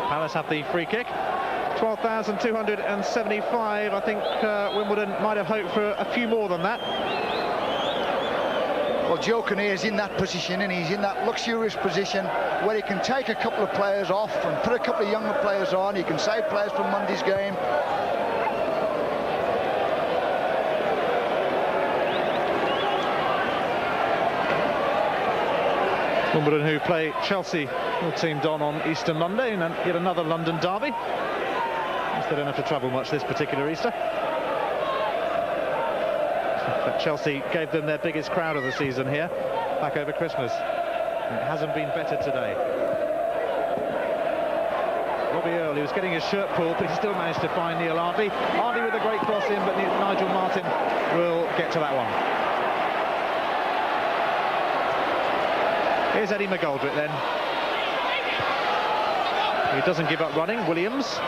Speaker 2: Palace have the free kick. 12,275. I think Wimbledon might have hoped for a few more than that.
Speaker 3: Well, Joe Kinnear is in that position, and he's in that luxurious position where he can take a couple of players off and put a couple of younger players on. He can save players from Monday's game.
Speaker 2: Wimbledon, who play Chelsea, all teamed on Easter Monday, and yet another London derby. They don't have to travel much this particular Easter. But Chelsea gave them their biggest crowd of the season here, back over Christmas. It hasn't been better today. Earle, he was getting his shirt pulled, but he still managed to find Neil Ardley. Ardley with a great cross in, but Nigel Martyn will get to that one. Here's Eddie McGoldrick then. He doesn't give up running. Williams.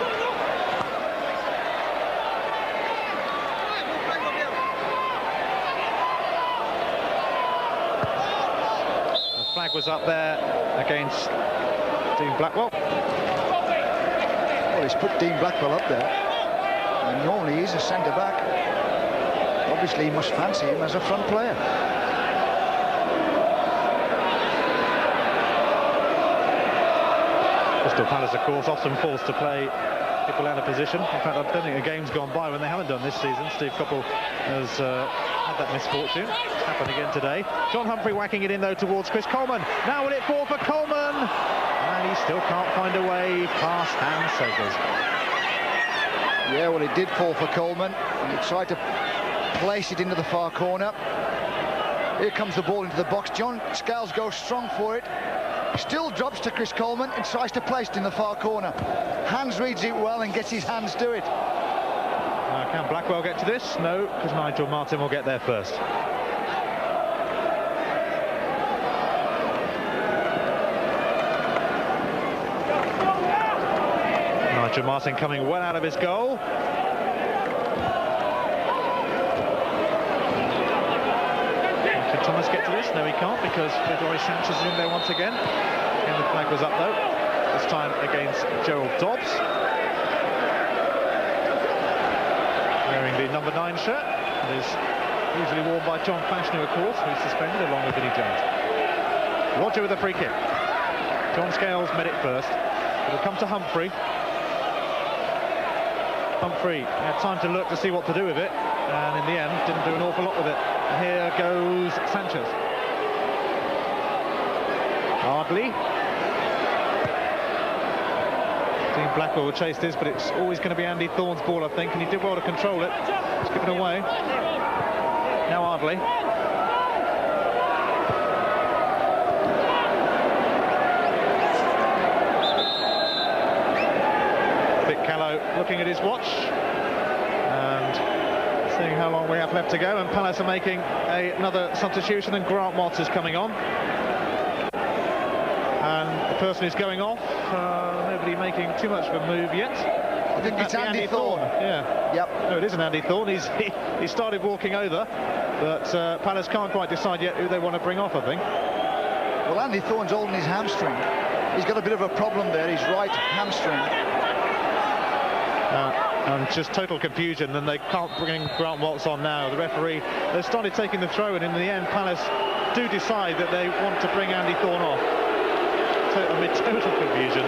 Speaker 2: The flag was up there against Dean Blackwell.
Speaker 3: Well, he's put Dean Blackwell up there. And normally he's a centre-back. Obviously he must fancy him as a front player.
Speaker 2: Crystal Palace, of course, often falls to play people out of position. In fact, I don't think a game's gone by when they haven't done this season. Steve Coppell has had that misfortune. It's happened again today. John Humphrey whacking it in, though, towards Chris Coleman. Now will it fall for Coleman? And he still can't find a way past Segers.
Speaker 3: Yeah, well, it did fall for Coleman, and he tried to place it into the far corner. Here comes the ball into the box. John Scales goes strong for it. Still drops to Chris Coleman and tries to place it in the far corner. Hans reads it well and gets his hands to it.
Speaker 2: Can Blackwell get to this? No, because Nigel Martyn will get there first. Nigel Martyn coming well out of his goal. Can Thomas get to this? No, he can't, because Sánchez is in there once again. And the flag was up though, this time against Gerald Dobbs. Wearing the number 9 shirt. It is usually worn by John Fashanu, of course, who's suspended along with Vinnie Jones. Rodger with a free kick. John Scales met it first. It'll come to Humphrey. Humphrey had time to look to see what to do with it, and in the end didn't do an awful lot with it. And here goes Sánchez. Ardley. Team Blackwell will chase this, but it's always going to be Andy Thorn's ball, I think, and he did well to control it. It's given away. Now Ardley. Looking at his watch and seeing how long we have left to go, and Palace are making another substitution, and Grant Watts is coming on, and the person who's going off, nobody making too much of a move yet.
Speaker 3: I think it's Andy Thorn.
Speaker 2: Yeah.
Speaker 3: Yep.
Speaker 2: No, it isn't Andy Thorn. He started walking over, but Palace can't quite decide yet who they want to bring off, I think.
Speaker 3: Well, Andy Thorn's holding his hamstring. He's got a bit of a problem there, his right hamstring.
Speaker 2: And just total confusion, and they can't bring Grant Watts on now. The referee has started taking the throw, and in the end Palace do decide that they want to bring Andy Thorn off. Amid total confusion,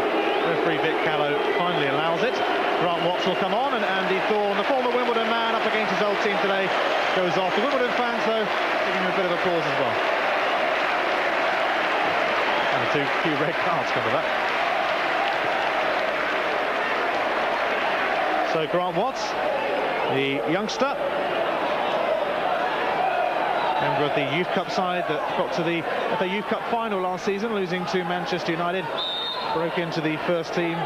Speaker 2: referee Vic Callow finally allows it. Grant Watts will come on, and Andy Thorn, the former Wimbledon man up against his old team today, goes off. The Wimbledon fans, though, giving him a bit of applause as well. And a few red cards come of that. So Grant Watts, the youngster, member of the Youth Cup side that got to the FA Youth Cup final last season, losing to Manchester United, broke into the first team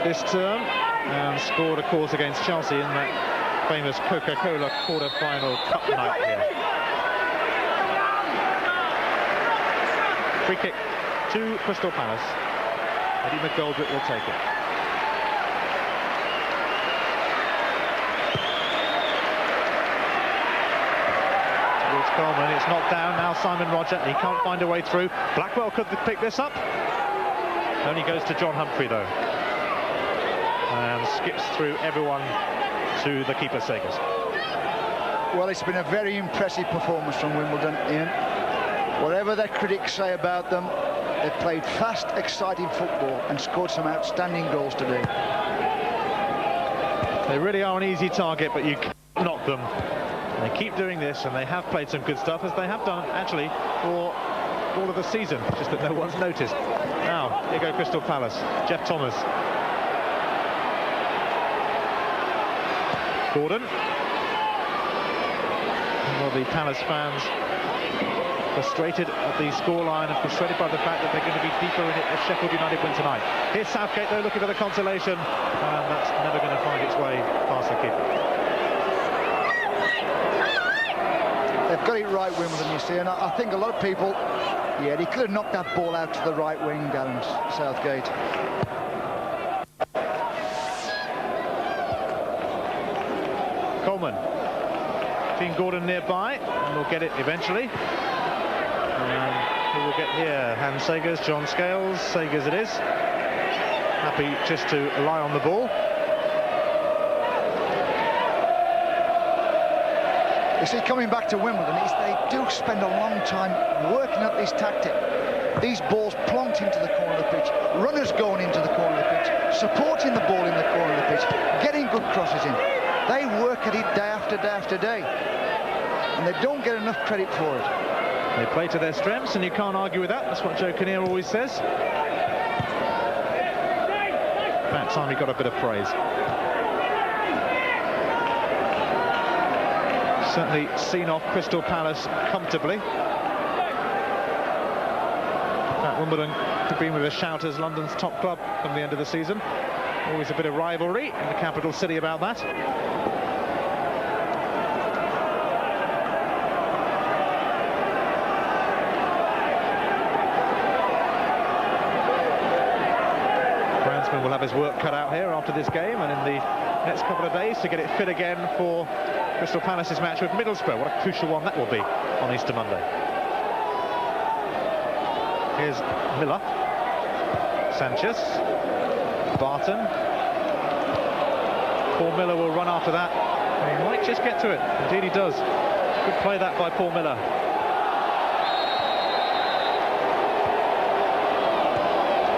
Speaker 2: this term and scored, of course, against Chelsea in that famous Coca-Cola quarter-final cup night here. Free kick to Crystal Palace. Eddie McGoldrick will take it. Coleman, it's knocked down now. Simon Rodger, he can't find a way through. Blackwell could pick this up. Only goes to John Humphrey though, and skips through everyone to the keeper, Segers.
Speaker 3: Well, it's been a very impressive performance from Wimbledon, Ian. Whatever their critics say about them, they've played fast, exciting football and scored some outstanding goals today.
Speaker 2: They really are an easy target, but you can't knock them. They keep doing this, and they have played some good stuff, as they have done actually for all of the season, just that no one's noticed. Now, here go Crystal Palace. Jeff Thomas. Gordon. Well, the Palace fans frustrated at the scoreline and frustrated by the fact that they're going to be deeper in it if Sheffield United win tonight. Here's Southgate, though, looking for the consolation, and that's never going to find its way past the keeper.
Speaker 3: They've got it right, Wimbledon, you see, and I think a lot of people, yeah, he could have knocked that ball out to the right wing, Darren Southgate.
Speaker 2: Coleman. Team Gordon nearby, and we'll get it eventually. And who will get here? Hans Segers, John Scales. Segers it is. Happy just to lie on the ball.
Speaker 3: You see, coming back to Wimbledon, they do spend a long time working up this tactic. These balls plonked into the corner of the pitch, runners going into the corner of the pitch, supporting the ball in the corner of the pitch, getting good crosses in. They work at it day after day after day, and they don't get enough credit for it.
Speaker 2: They play to their strengths, and you can't argue with that. That's what Joe Kinnear always says. That time he got a bit of praise. Certainly seen off Crystal Palace comfortably. Wimbledon have been with a shout as London's top club from the end of the season. Always a bit of rivalry in the capital city about that. Groundsman will have his work cut out here after this game and in the next couple of days to get it fit again for Crystal Palace's match with Middlesbrough. What a crucial one that will be on Easter Monday. Here's Miller, Sánchez, Barton. Paul Miller will run after that. He might just get to it. Indeed he does. Good play that by Paul Miller.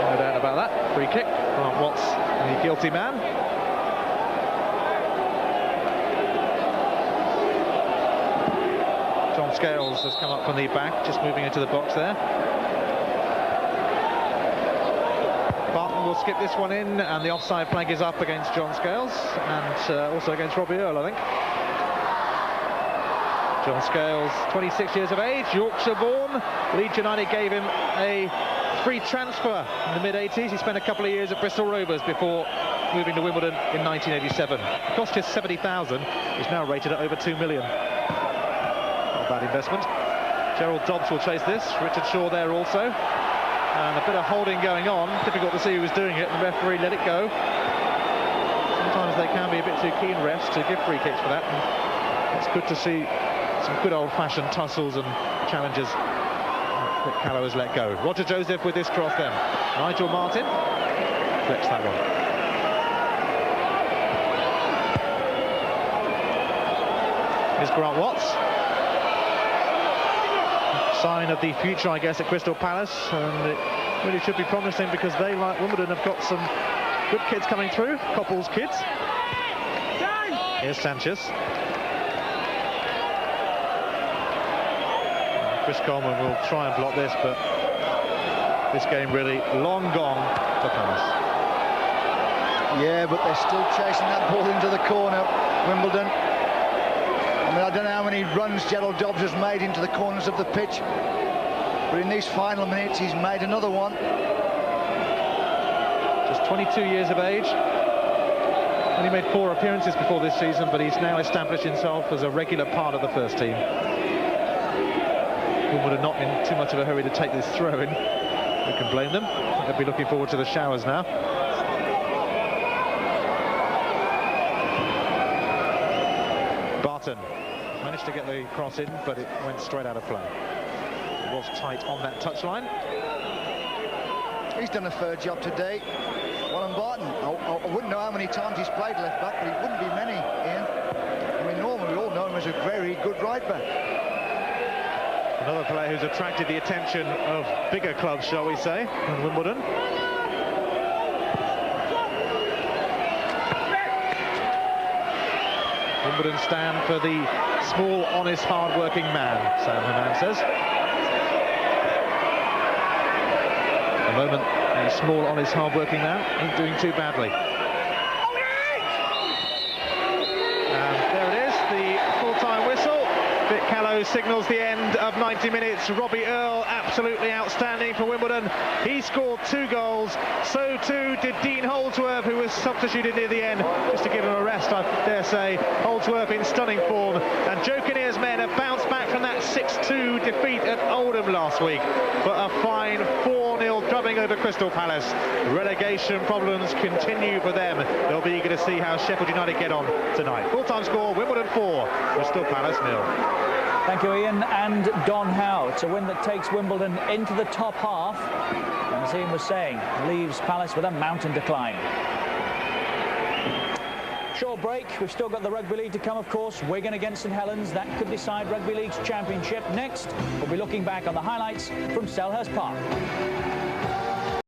Speaker 2: No doubt about that. Free kick. Grant Watts, the guilty man. John Scales has come up from the back, just moving into the box there. Barton will skip this one in, and the offside flag is up against John Scales, and also against Robbie Earle, I think. John Scales, 26 years of age, Yorkshire born. Leeds United gave him a free transfer in the mid-80s. He spent a couple of years at Bristol Rovers before moving to Wimbledon in 1987. It cost just 70,000. He's now rated at over 2 million. Not a bad investment. Gerald Dobbs will chase this. Richard Shaw there also. And a bit of holding going on. Difficult to see who was doing it. The referee let it go. Sometimes they can be a bit too keen, refs, to give free kicks for that. And it's good to see some good old-fashioned tussles and challenges. Callow has let go. Roger Joseph with this cross then. Nigel Martyn flicks that one. Here's Grant Watts. Sign of the future, I guess, at Crystal Palace, and it really should be promising because they, like Wimbledon, have got some good kids coming through. Coppell's kids. Here's Sánchez. Chris Coleman will try and block this, but this game really long gone for Palace.
Speaker 3: Yeah, but they're still chasing that ball into the corner, Wimbledon. I mean, I don't know how many runs Gerald Dobbs has made into the corners of the pitch, but in these final minutes he's made another one.
Speaker 2: Just 22 years of age. Only made 4 appearances before this season, but he's now established himself as a regular part of the first team. Wimbledon not in too much of a hurry to take this throw in. Who can blame them? They'll be looking forward to the showers now. Barton managed to get the cross in, but it went straight out of play. It was tight on that touchline.
Speaker 3: He's done a fair job today. Well, Barton, I wouldn't know how many times he's played left back, but it wouldn't be many, Ian. I mean, normally we all know him as a very good right back.
Speaker 2: Another player who's attracted the attention of bigger clubs, shall we say, than Wimbledon. Wimbledon stand for the small, honest, hard-working man, Sam Herman says. At the moment, a small, honest, hard-working man ain't doing too badly. And there it is, the full-time whistle. Vic Callow signals the end of 90 minutes. Robbie Earle, absolutely outstanding for Wimbledon. He scored 2 goals. So too did Dean Holdsworth, who was substituted near the end, just to give him a rest, I dare say. Holdsworth in stunning form. And Joe Kinnear's men have bounced back from that 6-2 defeat at Oldham last week. But a fine 4-0 drubbing over Crystal Palace. Relegation problems continue for them. They'll be eager to see how Sheffield United get on tonight. Full-time score, Wimbledon 4, Crystal Palace 0.
Speaker 1: Thank you, Ian. And Don Howe. It's a win that takes Wimbledon into the top half, and as Ian was saying, leaves Palace with a mountain to climb. Short break. We've still got the Rugby League to come, of course. Wigan against St Helens. That could decide Rugby League's championship. Next, we'll be looking back on the highlights from Selhurst Park.